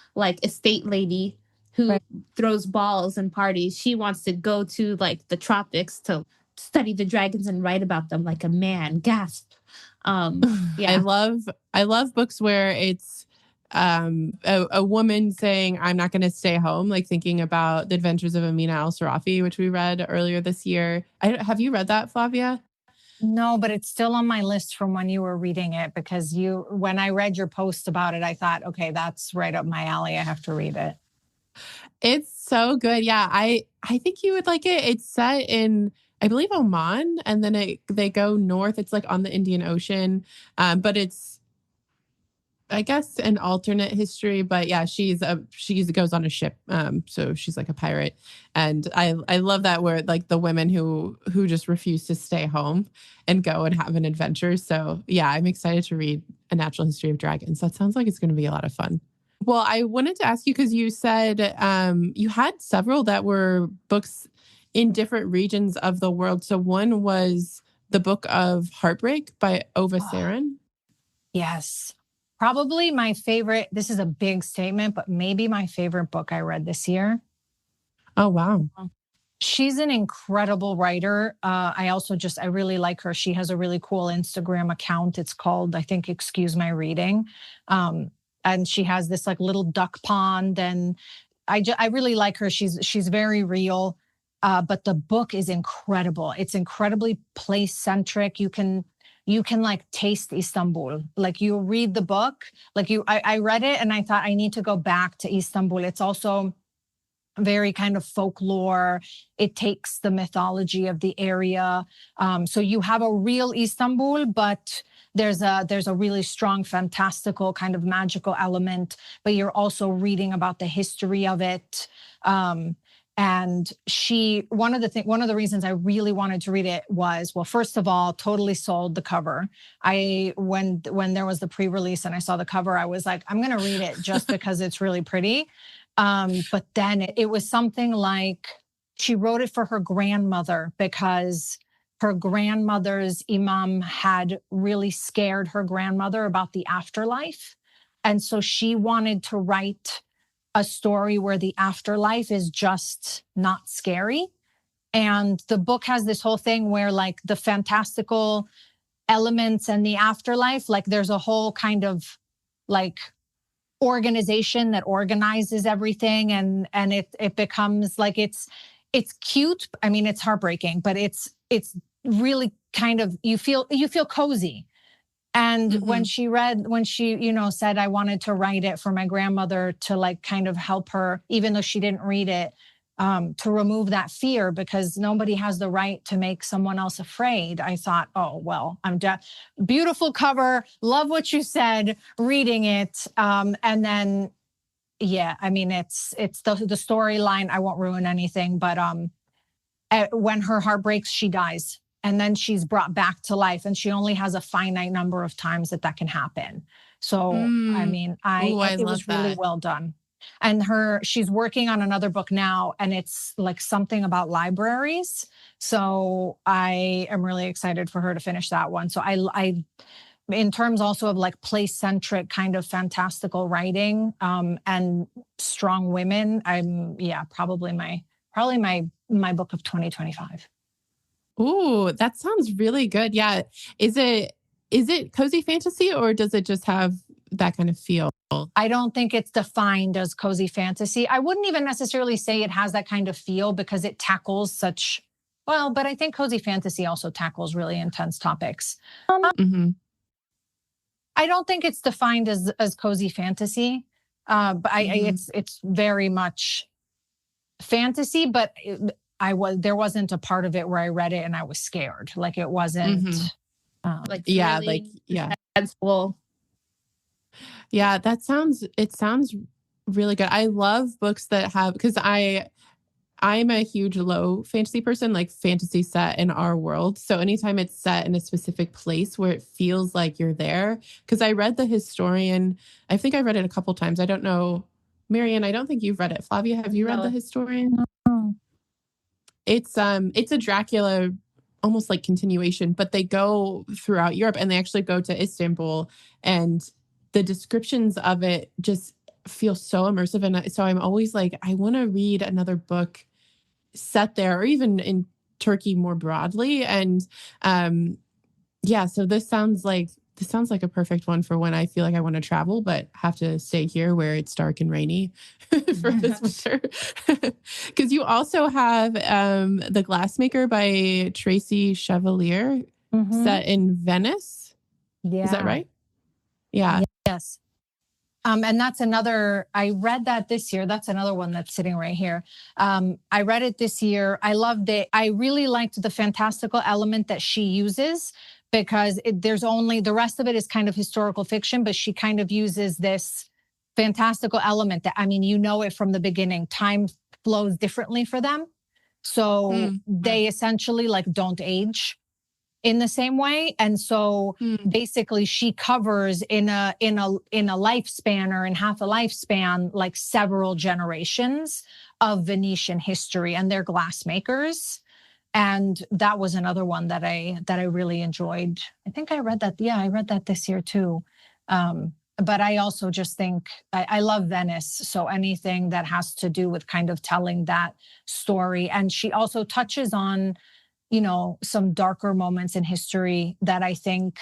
estate lady who throws balls and parties. She wants to go to the tropics to study the dragons and write about them like a man. Gasp. I love books where it's a woman saying, I'm not going to stay home, thinking about The Adventures of Amina al-Sarafi, which we read earlier this year. Have you read that, Flavia? No, but it's still on my list from when you were reading it because when I read your post about it, I thought, okay, that's right up my alley. I have to read it. It's so good. Yeah, I think you would like it. It's set in, I believe, Oman, and then they go north. It's on the Indian Ocean, but it's, I guess, an alternate history. But yeah, she goes on a ship, so she's a pirate, and I love that where the women who just refuse to stay home and go and have an adventure. So yeah, I'm excited to read A Natural History of Dragons. That sounds like it's going to be a lot of fun. Well, I wanted to ask you because you said you had several that were books in different regions of the world. So one was the Book of Heartbreak by Ova Saran. Yes. Probably my favorite. This is a big statement, but maybe my favorite book I read this year. Oh, wow. She's an incredible writer. I really like her. She has a really cool Instagram account. It's called, I think, Excuse My Reading. And she has this little duck pond, and I really like her. She's very real, but the book is incredible. It's incredibly place centric. You can taste Istanbul. You read the book, I read it and I thought I need to go back to Istanbul. It's also very kind of folklore. It takes the mythology of the area. So you have a real Istanbul, but there's a really strong, fantastical kind of magical element, but you're also reading about the history of it. And And one of the reasons I really wanted to read it was, well, first of all, totally sold the cover. When there was the pre-release and I saw the cover, I was like, I'm going to read it just because it's really pretty. But then it was something like she wrote it for her grandmother because her grandmother's imam had really scared her grandmother about the afterlife. And so she wanted to write a story where the afterlife is just not scary. And the book has this whole thing where like the fantastical elements and the afterlife, like there's a whole kind of like organization that organizes everything. And it becomes like, it's cute. I mean, it's heartbreaking, but it's really kind of, you feel cozy. And when she said, I wanted to write it for my grandmother to like kind of help her, even though she didn't read it, to remove that fear because nobody has the right to make someone else afraid. I thought, oh, well, beautiful cover. Love what you said, reading it. And then, yeah, I mean, it's the storyline. I won't ruin anything, but when her heart breaks, she dies. And then she's brought back to life, and she only has a finite number of times that can happen. So, I mean, it was really well done. And she's working on another book now, and it's like something about libraries. So I am really excited for her to finish that one. So I in terms also of like place-centric kind of fantastical writing, and strong women, probably my book of 2025. Ooh, that sounds really good. Yeah. Is it cozy fantasy or does it just have that kind of feel? I don't think it's defined as cozy fantasy. I wouldn't even necessarily say it has that kind of feel because it tackles but I think cozy fantasy also tackles really intense topics. I don't think it's defined as cozy fantasy, but it's very much fantasy, but there wasn't a part of it where I read it and I was scared. Like it wasn't sensible. Yeah, it sounds really good. I love books that have, because I'm a huge low fantasy person, like fantasy set in our world. So anytime it's set in a specific place where it feels like you're there, because I read The Historian. I think I read it a couple times. I don't know, Marianne, I don't think you've read it. Flavia, have you read The Historian? No. It's a Dracula almost like continuation, but they go throughout Europe and they actually go to Istanbul, and the descriptions of it just feel so immersive. And so I'm always like, I want to read another book set there, or even in Turkey more broadly. And so this sounds like a perfect one for when I feel like I want to travel, but have to stay here where it's dark and rainy for this winter. Because you also have The Glassmaker by Tracy Chevalier set in Venice. Yeah. Is that right? Yeah. Yes. And that's another, I read that this year. That's another one that's sitting right here. I read it this year. I loved it. I really liked the fantastical element that she uses, because there's only, the rest of it is kind of historical fiction, but she kind of uses this fantastical element that, I mean, it from the beginning, time flows differently for them. So they essentially like don't age in the same way. And so basically she covers in a lifespan, or in half a lifespan, like several generations of Venetian history, and they're glassmakers. And that was another one that I really enjoyed. I think I read that. Yeah, I read that this year too. But I also just think I love Venice. So anything that has to do with kind of telling that story. And she also touches on, some darker moments in history that I think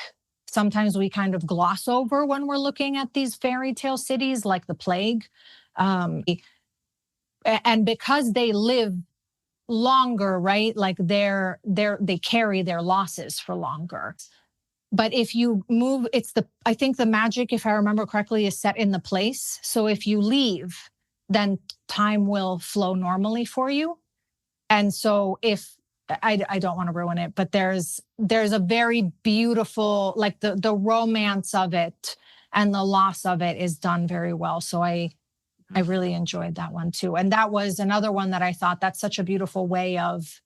sometimes we kind of gloss over when we're looking at these fairy tale cities, like the plague. And because they live longer, right? Like they carry their losses for longer. But if you move, I think the magic, if I remember correctly, is set in the place. So if you leave, then time will flow normally for you. And so I don't want to ruin it, but there's a very beautiful, like the romance of it and the loss of it is done very well. So I I really enjoyed that one too. And that was another one that I thought that's such a beautiful way of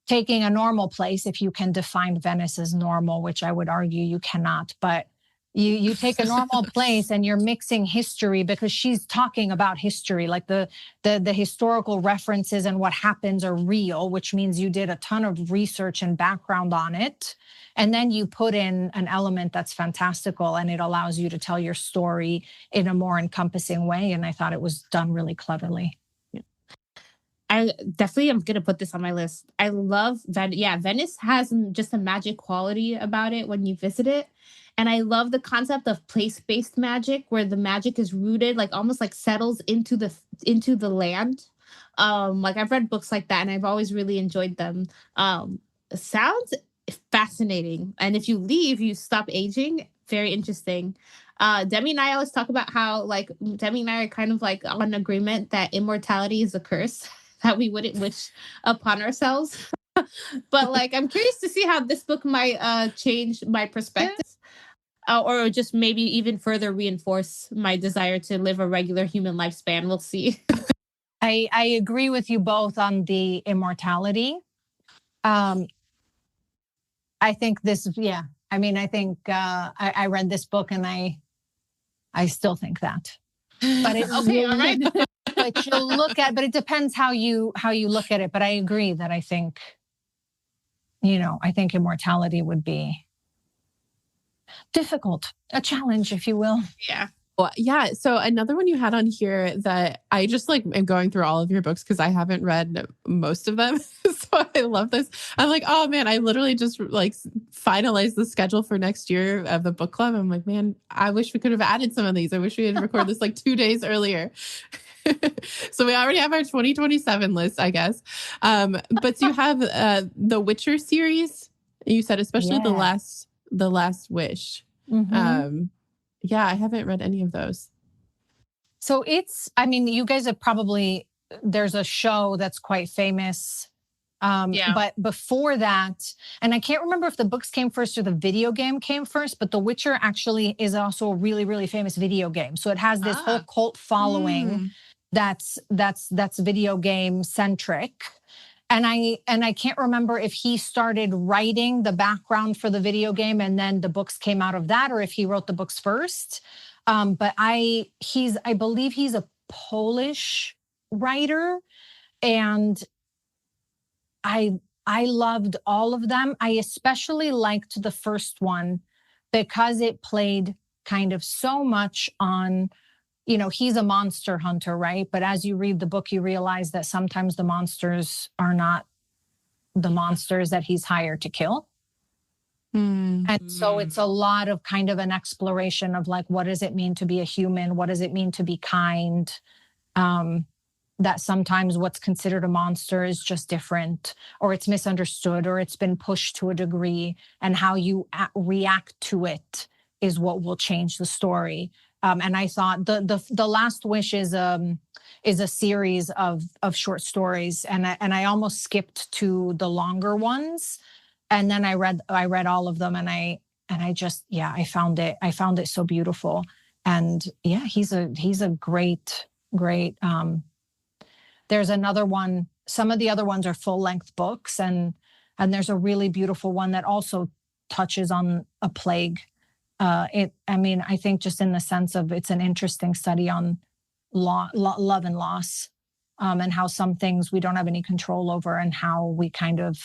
taking a normal place, if you can define Venice as normal, which I would argue you cannot, but you take a normal place and you're mixing history, because she's talking about history, like the historical references and what happens are real, which means you did a ton of research and background on it. And then you put in an element that's fantastical, and it allows you to tell your story in a more encompassing way. And I thought it was done really cleverly. I definitely am going to put this on my list. I love Venice. Yeah, Venice has just a magic quality about it when you visit it. And I love the concept of place-based magic, where the magic is rooted, like almost like settles into the land. Like I've read books like that, and I've always really enjoyed them. Sounds fascinating. And if you leave, you stop aging. Very interesting. Demi and I always talk about how, like, Demi and I are kind of like on agreement that immortality is a curse that we wouldn't wish upon ourselves. But like, I'm curious to see how this book might change my perspective, or just maybe even further reinforce my desire to live a regular human lifespan. We'll see. I agree with you both on the immortality. I think this, yeah. I mean, I think I read this book and I still think that. But it, Okay, all right. But you'll look at, but it depends how you look at it. But I agree that I think immortality would be difficult, a challenge, if you will. Yeah. Well, yeah. So another one you had on here that I just like am going through all of your books because I haven't read most of them. So I love this. I'm like, oh man, I literally just like finalized the schedule for next year of the book club. I'm like, man, I wish we could have added some of these. I wish we had recorded this like 2 days earlier. So we already have our 2027 list, I guess. But you have the Witcher series. You said especially the last Wish. Mm-hmm. Yeah, I haven't read any of those. So you guys have there's a show that's quite famous. But before that, and I can't remember if the books came first or the video game came first, but The Witcher actually is also a really, really famous video game. So it has this whole cult following that's video game centric. And I can't remember if he started writing the background for the video game and then the books came out of that, or if he wrote the books first. But I believe he's a Polish writer, and I loved all of them. I especially liked the first one because it played kind of so much on, he's a monster hunter, right? But as you read the book, you realize that sometimes the monsters are not the monsters that he's hired to kill. And so it's a lot of kind of an exploration of like, what does it mean to be a human? What does it mean to be kind? That sometimes what's considered a monster is just different, or it's misunderstood, or it's been pushed to a degree, and how you react to it is what will change the story. And I thought the Last Wish is a series of short stories, and I almost skipped to the longer ones, and then I read all of them, and I found it so beautiful, and yeah, he's a great. There's another one. Some of the other ones are full length books, and there's a really beautiful one that also touches on a plague. I think just in the sense of it's an interesting study on love and loss, and how some things we don't have any control over, and how we kind of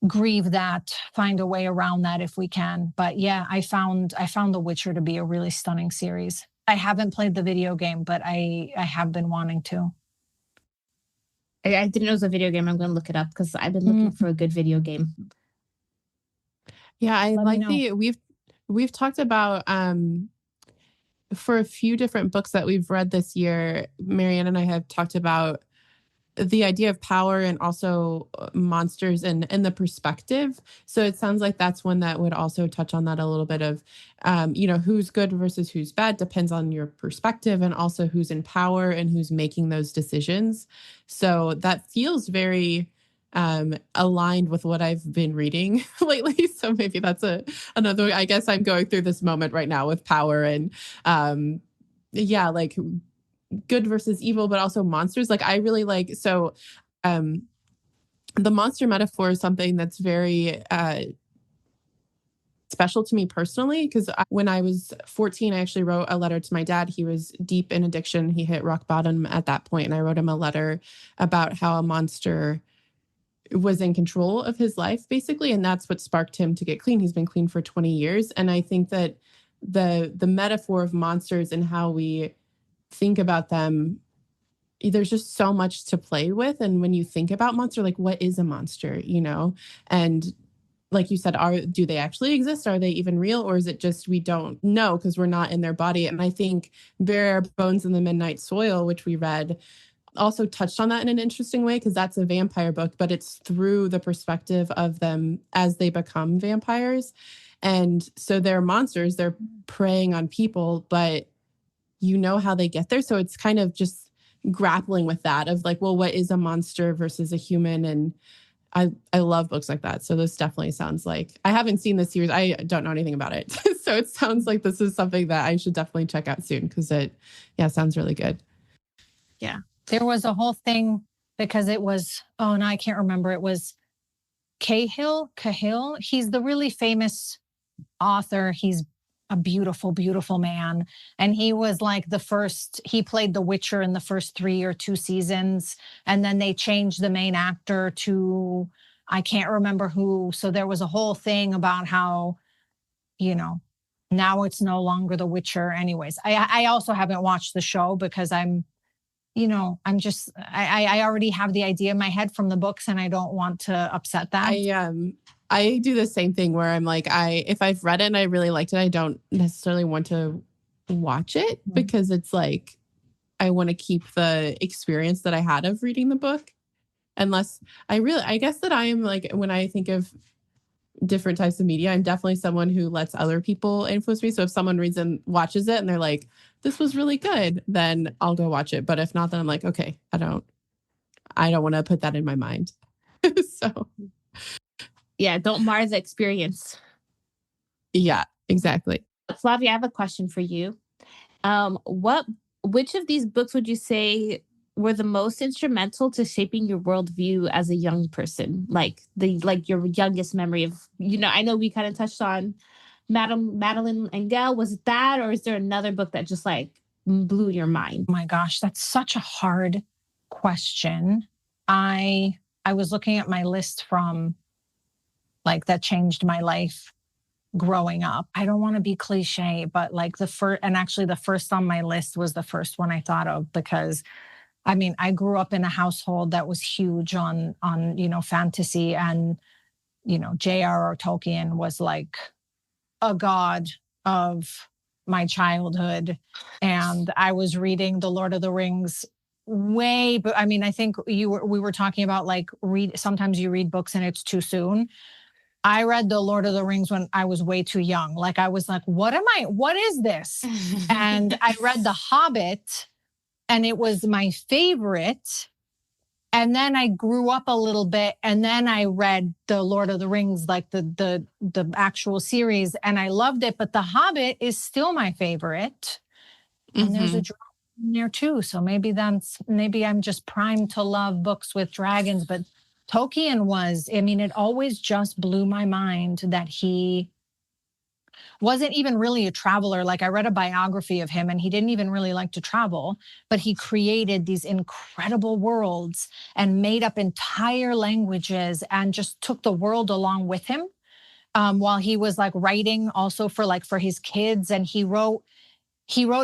grieve that, find a way around that if we can. But yeah, I found The Witcher to be a really stunning series. I haven't played the video game, but I have been wanting to. I didn't know it was a video game. I'm going to look it up because I've been looking for a good video game. Yeah, I like we've talked about for a few different books that we've read this year. Marianne and I have talked about the idea of power and also monsters and the perspective. So it sounds like that's one that would also touch on that a little bit of, who's good versus who's bad depends on your perspective, and also who's in power and who's making those decisions. So that feels very aligned with what I've been reading lately. So maybe that's another, I guess I'm going through this moment right now with power and yeah, like good versus evil, but also monsters. Like I really like, so the monster metaphor is something that's very special to me personally, because when I was 14, I actually wrote a letter to my dad. He was deep in addiction. He hit rock bottom at that point, and I wrote him a letter about how a monster was in control of his life, basically, and that's what sparked him to get clean. He's been clean for 20 years, and I think that the metaphor of monsters and how we think about them, there's just so much to play with. And when you think about monster, like what is a monster, And like you said, do they actually exist? Are they even real? Or is it just we don't know because we're not in their body? And I think Bare Bones in the Midnight Soil, which we read, also touched on that in an interesting way, because that's a vampire book, but it's through the perspective of them as they become vampires. And so they're monsters, they're preying on people, but how they get there. So it's kind of just grappling with that of like, well, what is a monster versus a human? And I love books like that. So this definitely sounds like, I haven't seen this series. I don't know anything about it. So it sounds like this is something that I should definitely check out soon, because it sounds really good. Yeah. There was a whole thing because it was, oh, no, I can't remember. It was Cahill. He's the really famous author. He's a beautiful, beautiful man. And he was like he played The Witcher in the first 3 or 2 seasons. And then they changed the main actor to, I can't remember who. So there was a whole thing about how, now it's no longer The Witcher. Anyways, I also haven't watched the show because I already have the idea in my head from the books and I don't want to upset that. I do the same thing where I'm like, if I've read it and I really liked it, I don't necessarily want to watch it because it's like, I want to keep the experience that I had of reading the book. Unless I guess that I am like, when I think of different types of media, I'm definitely someone who lets other people influence me. So if someone reads and watches it and they're like, this was really good, then I'll go watch it. But if not, then I'm like, okay, I don't want to put that in my mind. So yeah, don't mar the experience. Yeah, exactly. Flavia, I have a question for you. Which of these books would you say were the most instrumental to shaping your worldview as a young person? Like your youngest memory of, I know we kind of touched on Madeline and Gail. Was it that, or is there another book that just like blew your mind? Oh my gosh, that's such a hard question. I was looking at my list from like that changed my life growing up. I don't want to be cliche, but like the first on my list was the first one I thought of, because I grew up in a household that was huge on fantasy, and J.R.R. Tolkien was like a god of my childhood. And I was reading The Lord of the Rings but I think we were talking about like sometimes you read books and it's too soon. I read The Lord of the Rings when I was way too young. Like I was like, what is this? And I read The Hobbit and it was my favorite. And then I grew up a little bit and then I read The Lord of the Rings, like the actual series, and I loved it. But The Hobbit is still my favorite. And there's a dragon in there too. So maybe I'm just primed to love books with dragons. But Tolkien it always just blew my mind that he wasn't even really a traveler. Like I read a biography of him and he didn't even really like to travel, but he created these incredible worlds and made up entire languages and just took the world along with him. While he was like writing also for his kids, and he wrote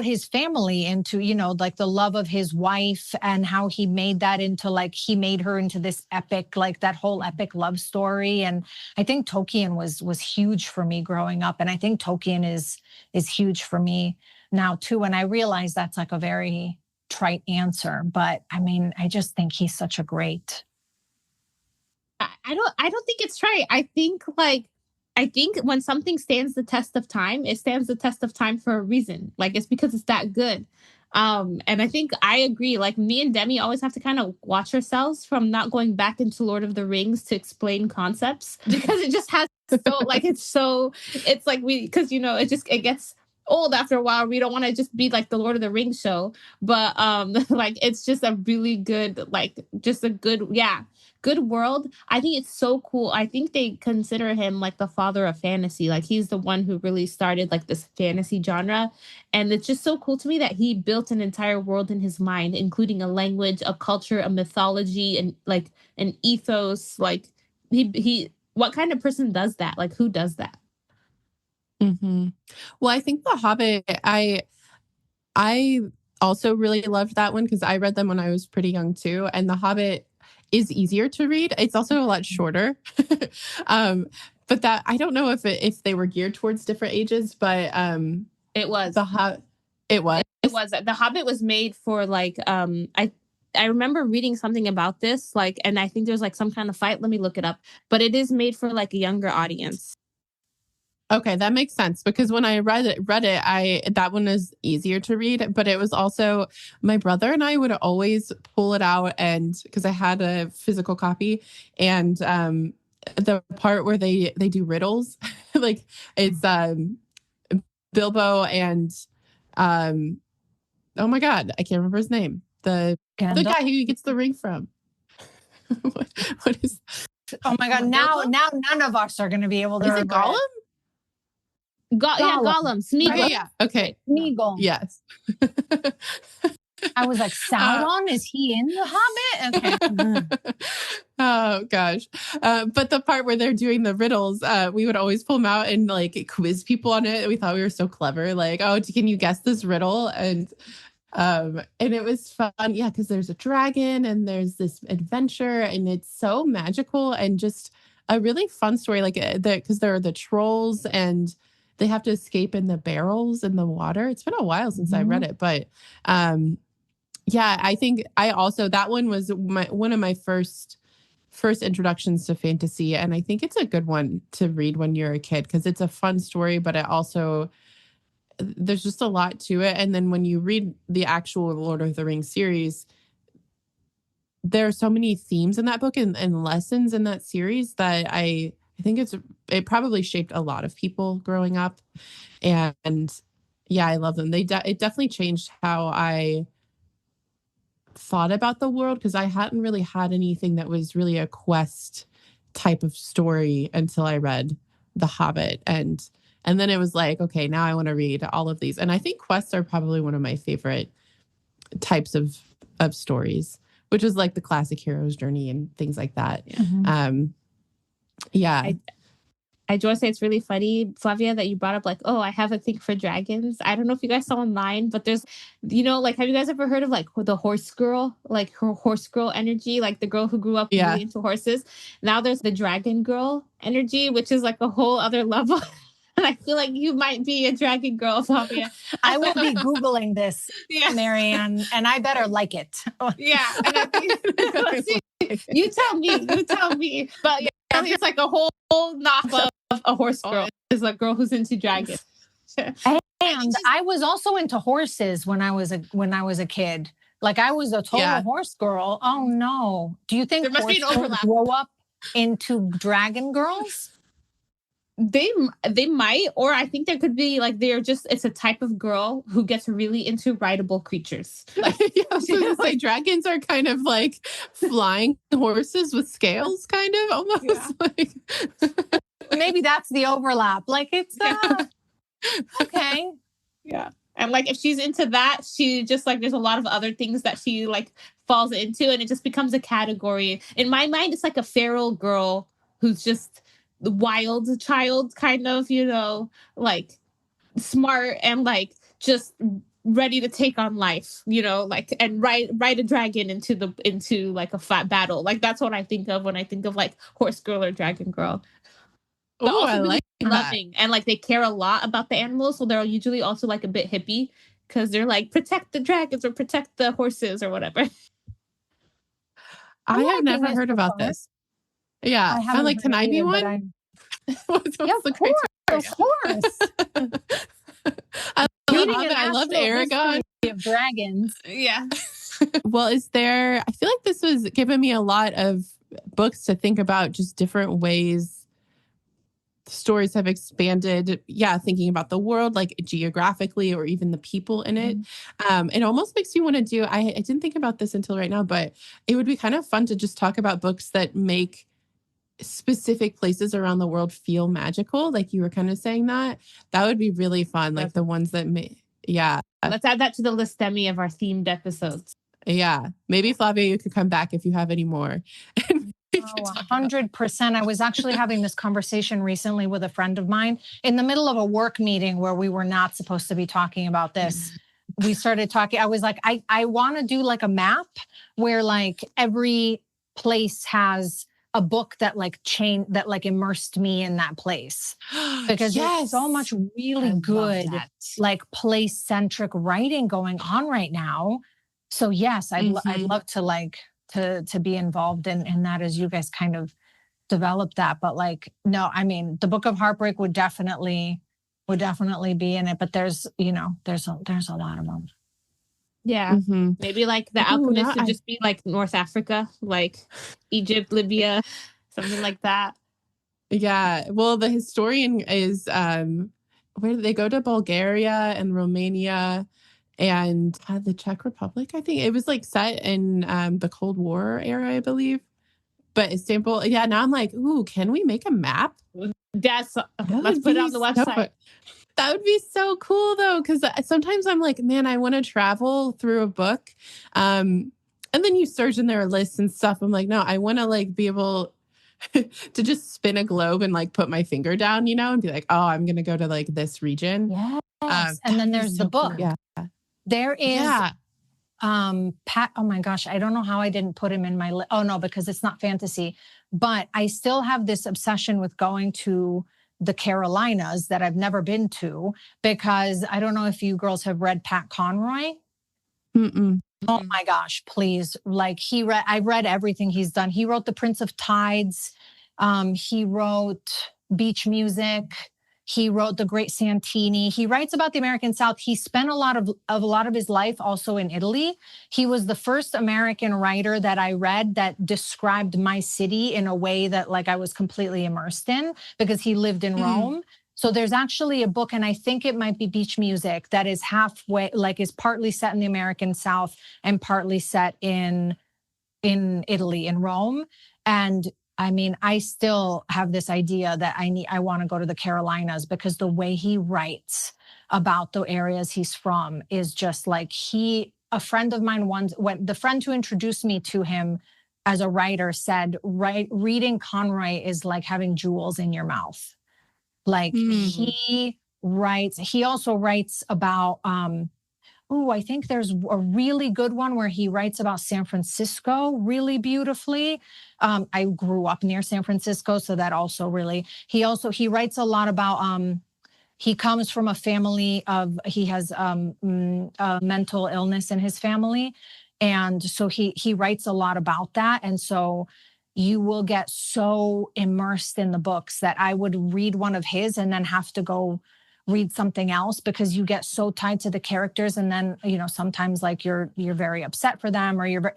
his family into, like the love of his wife and how he made that into he made her into this epic, like that whole epic love story. And I think Tolkien was huge for me growing up. And I think Tolkien is huge for me now too. And I realize that's like a very trite answer, but I just think he's such a great. I don't think it's trite. I think when something stands the test of time, it stands the test of time for a reason. Like it's because it's that good. And I think I agree. Like me and Demi always have to kind of watch ourselves from not going back into Lord of the Rings to explain concepts, because it just has it gets old after a while. We don't want to just be like the Lord of the Rings show, but like it's just a really good, like just a good, good world. I think it's so cool. I think they consider him like the father of fantasy. Like he's the one who really started like this fantasy genre. And it's just so cool to me that he built an entire world in his mind, including a language, a culture, a mythology, and like an ethos. Like he what kind of person does that? Like who does that? Mm-hmm. Well, I think The Hobbit, I also really loved that one because I read them when I was pretty young too. And The Hobbit is easier to read. It's also a lot shorter. But that I don't know if they were geared towards different ages, but it was it was. The Hobbit was made for like I remember reading something about this, like, and I think there's like some kind of fight. Let me look it up. But it is made for like a younger audience. Okay, that makes sense because when I read it, that one is easier to read, but it was also my brother and I would always pull it out and because I had a physical copy and the part where they do riddles, like it's Bilbo and oh my God, I can't remember his name. The guy who gets the ring from. what is? Oh my God! Now none of us are going to be able to. Is it Gollum? Yeah, Gollum. Smeagol. Yeah. Okay. Smeagol. Yes. I was like, Sauron? Is he in The Hobbit? Okay. Oh gosh. But the part where they're doing the riddles, we would always pull them out and like quiz people on it. We thought we were so clever. Like, oh, can you guess this riddle? And it was fun. Yeah, because there's a dragon and there's this adventure and it's so magical and just a really fun story. Like because there are the trolls and they have to escape in the barrels in the water. It's been a while since I read it, but yeah, I think that one was one of my first introductions to fantasy, and I think it's a good one to read when you're a kid because it's a fun story, but it also there's just a lot to it. And then when you read the actual Lord of the Rings series, there are so many themes in that book and lessons in that series that I think it probably shaped a lot of people growing up. And yeah, I love them. It definitely changed how I thought about the world because I hadn't really had anything that was really a quest type of story until I read The Hobbit. And then it was like, okay, now I want to read all of these. And I think quests are probably one of my favorite types of stories, which is like the classic hero's journey and things like that. Mm-hmm. Yeah. I do want to say it's really funny, Flavia, that you brought up like, oh, I have a thing for dragons. I don't know if you guys saw online, but there's, like, have you guys ever heard of like the horse girl, like her horse girl energy, like the girl who grew up really into horses? Now there's the dragon girl energy, which is like a whole other level. And I feel like you might be a dragon girl, Flavia. I will be Googling this, Marianne, and I better like it. Yeah. And I think, you tell me. But yeah, it's like a whole knockoff of a horse girl. Is a girl who's into dragons. And I was also into horses when I was a kid. Like I was a total horse girl. Oh no! Do you think there must be an overlap? Grow up into dragon girls? They might, or I think there could be like it's a type of girl who gets really into rideable creatures. Like, I was going to say dragons are kind of like flying horses with scales, kind of almost like. Maybe that's the overlap. Like it's okay. Yeah. And like if she's into that, she just like there's a lot of other things that she like falls into, and it just becomes a category. In my mind, it's like a feral girl who's just the wild child, kind of, like smart and like just ready to take on life, like and ride a dragon into like a fat battle. Like that's what I think of when I think of like horse girl or dragon girl. Oh, I like loving that. And like they care a lot about the animals, so they're usually also like a bit hippie because they're like protect the dragons or protect the horses or whatever. I have never heard about this. Yeah, I'm like, can I be one? Of course. I loved Aragon. Of dragons. Yeah. Well, I feel like this was giving me a lot of books to think about, just different ways stories have expanded, thinking about the world, like geographically or even the people in it. It almost makes you want to do, I didn't think about this until right now, but it would be kind of fun to just talk about books that make specific places around the world feel magical. Like you were kind of saying that would be really fun. Like the ones that let's add that to the list, Demi, of our themed episodes. Yeah. Maybe Flavia, you could come back if you have any more. 100%. I was actually having this conversation recently with a friend of mine in the middle of a work meeting where we were not supposed to be talking about this. We started talking. I was like, I want to do like a map where like every place has a book that like immersed me in that place, because there's so much really good like place centric writing going on right now. So yes, I'd love to like to be involved in that as you guys kind of develop that. But like, no, I mean, the Book of Heartbreak would definitely be in it. But there's a lot of them. Yeah. Maybe like The Alchemist would just be like North Africa, like Egypt, Libya, something like that. Yeah. Well, the historian is where did they go? To Bulgaria and Romania and the Czech Republic, I think. It was like set in the Cold War era, I believe. But Istanbul, now I'm like, ooh, can we make a map? Let's put it on the website. That would be so cool, though, because sometimes I'm like, man, I want to travel through a book. And then you search in their lists and stuff. I'm like, no, I want to like be able to just spin a globe and like put my finger down, and be like, oh, I'm going to go to like this region. Yes. And then there's the book. Cool. Yeah. There is Pat. Oh my gosh. I don't know how I didn't put him in my list. Oh no, because it's not fantasy, but I still have this obsession with going to the Carolinas that I've never been to, because I don't know if you girls have read Pat Conroy. Mm-mm. Oh my gosh, please. Like I read everything he's done. He wrote The Prince of Tides. He wrote Beach Music. He wrote The Great Santini. He writes about the American South. He spent a lot of his life also in Italy. He was the first American writer that I read that described my city in a way that like I was completely immersed in, because he lived in Rome. So there's actually a book, and I think it might be Beach Music, that is halfway, like is partly set in the American South and partly set in Italy, in Rome. And I mean, I still have this idea that I want to go to the Carolinas, because the way he writes about the areas he's from is just like a friend of mine once, the friend who introduced me to him as a writer said, reading Conroy is like having jewels in your mouth. Like he also writes about, I think there's a really good one where he writes about San Francisco really beautifully. I grew up near San Francisco, so that also really, he writes a lot about, he comes from a family he has mental illness in his family. And so he writes a lot about that. And so you will get so immersed in the books that I would read one of his and then have to go read something else, because you get so tied to the characters. And then, sometimes like you're very upset for them, or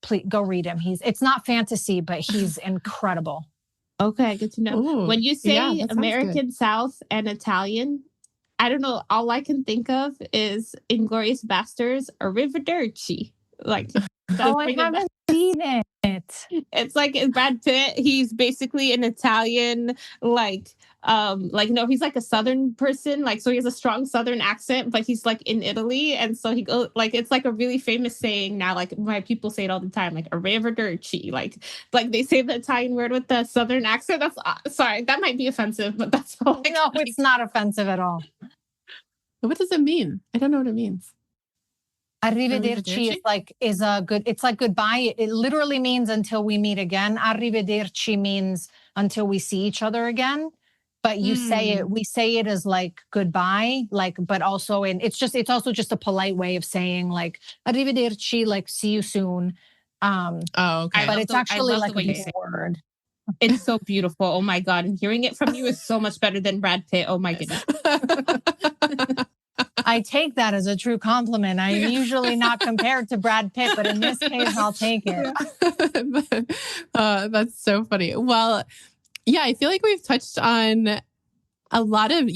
please go read him. It's not fantasy, but he's incredible. Okay. Good to know. Ooh, when you say American South and Italian, I don't know. All I can think of is Inglourious Basterds, Arrivederci. Like, I haven't seen it. It's like Brad Pitt. He's basically an Italian, no, he's like a Southern person. Like, so he has a strong Southern accent, but he's like in Italy. And so he goes, like, it's like a really famous saying now. Like, my people say it all the time, like Arrivederci. Like they say the Italian word with the Southern accent. That's, sorry, that might be offensive, but that's all. No, it's not offensive at all. What does it mean? I don't know what it means. Arrivederci is it's like goodbye. It literally means until we meet again. Arrivederci means until we see each other again. But we say it as like goodbye, like, but also it's also just a polite way of saying like arrivederci, like see you soon. Okay. But it's actually like a big word. It's so beautiful. Oh my God. And hearing it from you is so much better than Brad Pitt. Oh my goodness. I take that as a true compliment. I'm usually not compared to Brad Pitt, but in this case, I'll take it. That's so funny. Well, Yeah, I feel like we've touched on a lot of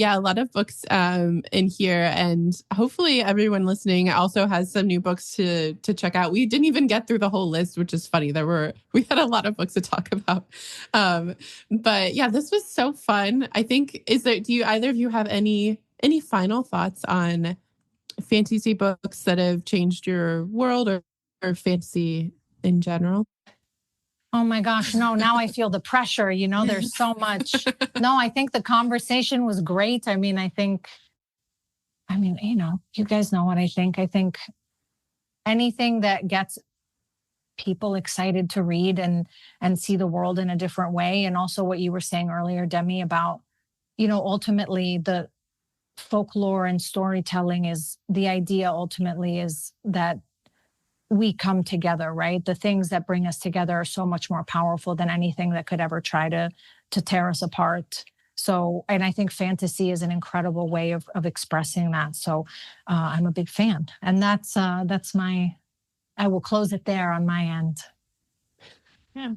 books in here, and hopefully everyone listening also has some new books to check out. We didn't even get through the whole list, which is funny. We had a lot of books to talk about. But yeah, this was so fun. I think do either of you have any final thoughts on fantasy books that have changed your world or fantasy in general? Oh my gosh, no, now I feel the pressure, there's so much. No, I think the conversation was great. You guys know what I think. I think anything that gets people excited to read and see the world in a different way. And also what you were saying earlier, Demi, about, ultimately the folklore and storytelling is the idea ultimately is that we come together, right? The things that bring us together are so much more powerful than anything that could ever try to tear us apart. So, and I think fantasy is an incredible way of expressing that. So I'm a big fan. And that's I will close it there on my end. Yeah.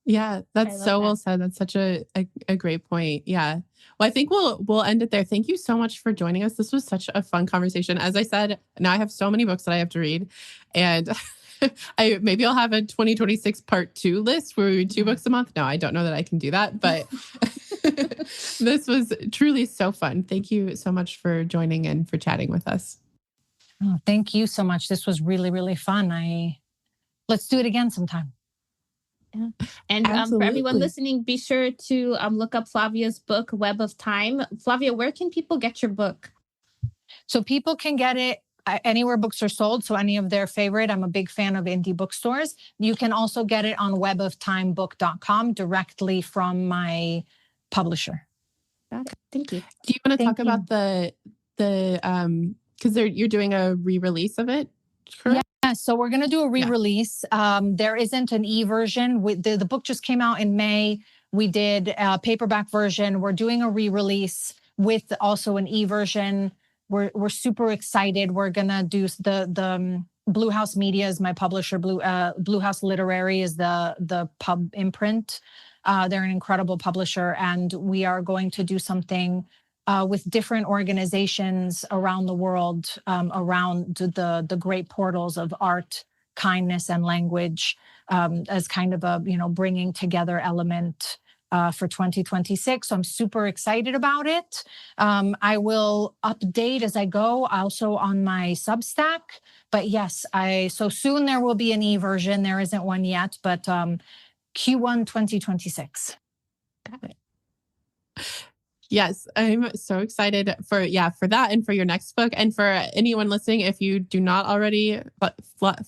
Yeah, that's so well said. That's such a great point. Yeah. Well, I think we'll end it there. Thank you so much for joining us. This was such a fun conversation. As I said, now I have so many books that I have to read, and maybe I'll have a 2026 part 2 list where we read 2 books a month. No, I don't know that I can do that, but this was truly so fun. Thank you so much for joining and for chatting with us. Oh, thank you so much. This was really, really fun. Let's do it again sometime. Yeah. And for everyone listening, be sure to look up Flavia's book, Web of Time. Flavia, where can people get your book? So people can get it anywhere books are sold. So any of their favorite. I'm a big fan of indie bookstores. You can also get it on weboftimebook.com directly from my publisher. Got it. Thank you. Do you want to talk about the because you're doing a re-release of it? Correct? Yeah, so we're going to do a re-release. There isn't an e-version. The book just came out in May. We did a paperback version. We're doing a re-release with also an e-version. We're super excited. We're going to do the Blue House Media is my publisher. Blue House Literary is the pub imprint. They're an incredible publisher, and we are going to do something with different organizations around the world, around the great portals of art, kindness, and language, as kind of a bringing together element for 2026. So I'm super excited about it. I will update as I go, also on my Substack. But yes, so soon there will be an e-version. There isn't one yet, but Q1 2026. Got it. Yes, I'm so excited for that and for your next book. And for anyone listening, if you do not already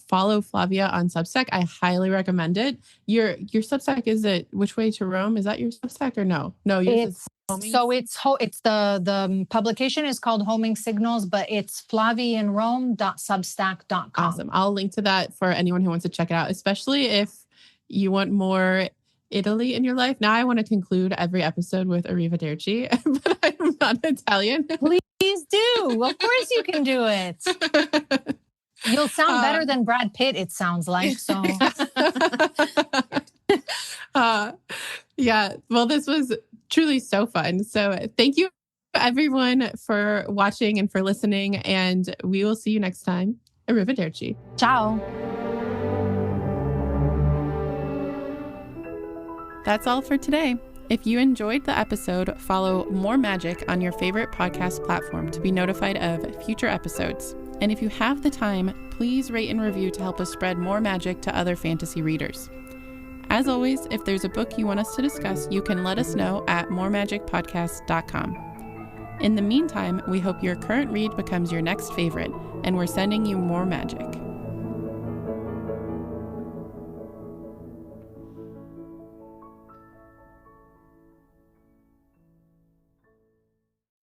follow Flavia on Substack, I highly recommend it. Your Substack, is it Which Way to Rome? Is that your Substack or no? No, it's the publication is called Homing Signals, but it's flavianrome.substack.com. Awesome. I'll link to that for anyone who wants to check it out, especially if you want more Italy in your life. Now I want to conclude every episode with Arrivederci, but I'm not Italian. Please do. Of course you can do it. You'll sound better than Brad Pitt, it sounds like. So yeah, well, this was truly so fun. So thank you everyone for watching and for listening, and we will see you next time. Arrivederci. Ciao. That's all for today. If you enjoyed the episode, follow More Magic on your favorite podcast platform to be notified of future episodes. And if you have the time, please rate and review to help us spread more magic to other fantasy readers. As always, if there's a book you want us to discuss, you can let us know at moremagicpodcast.com. In the meantime, we hope your current read becomes your next favorite, and we're sending you more magic.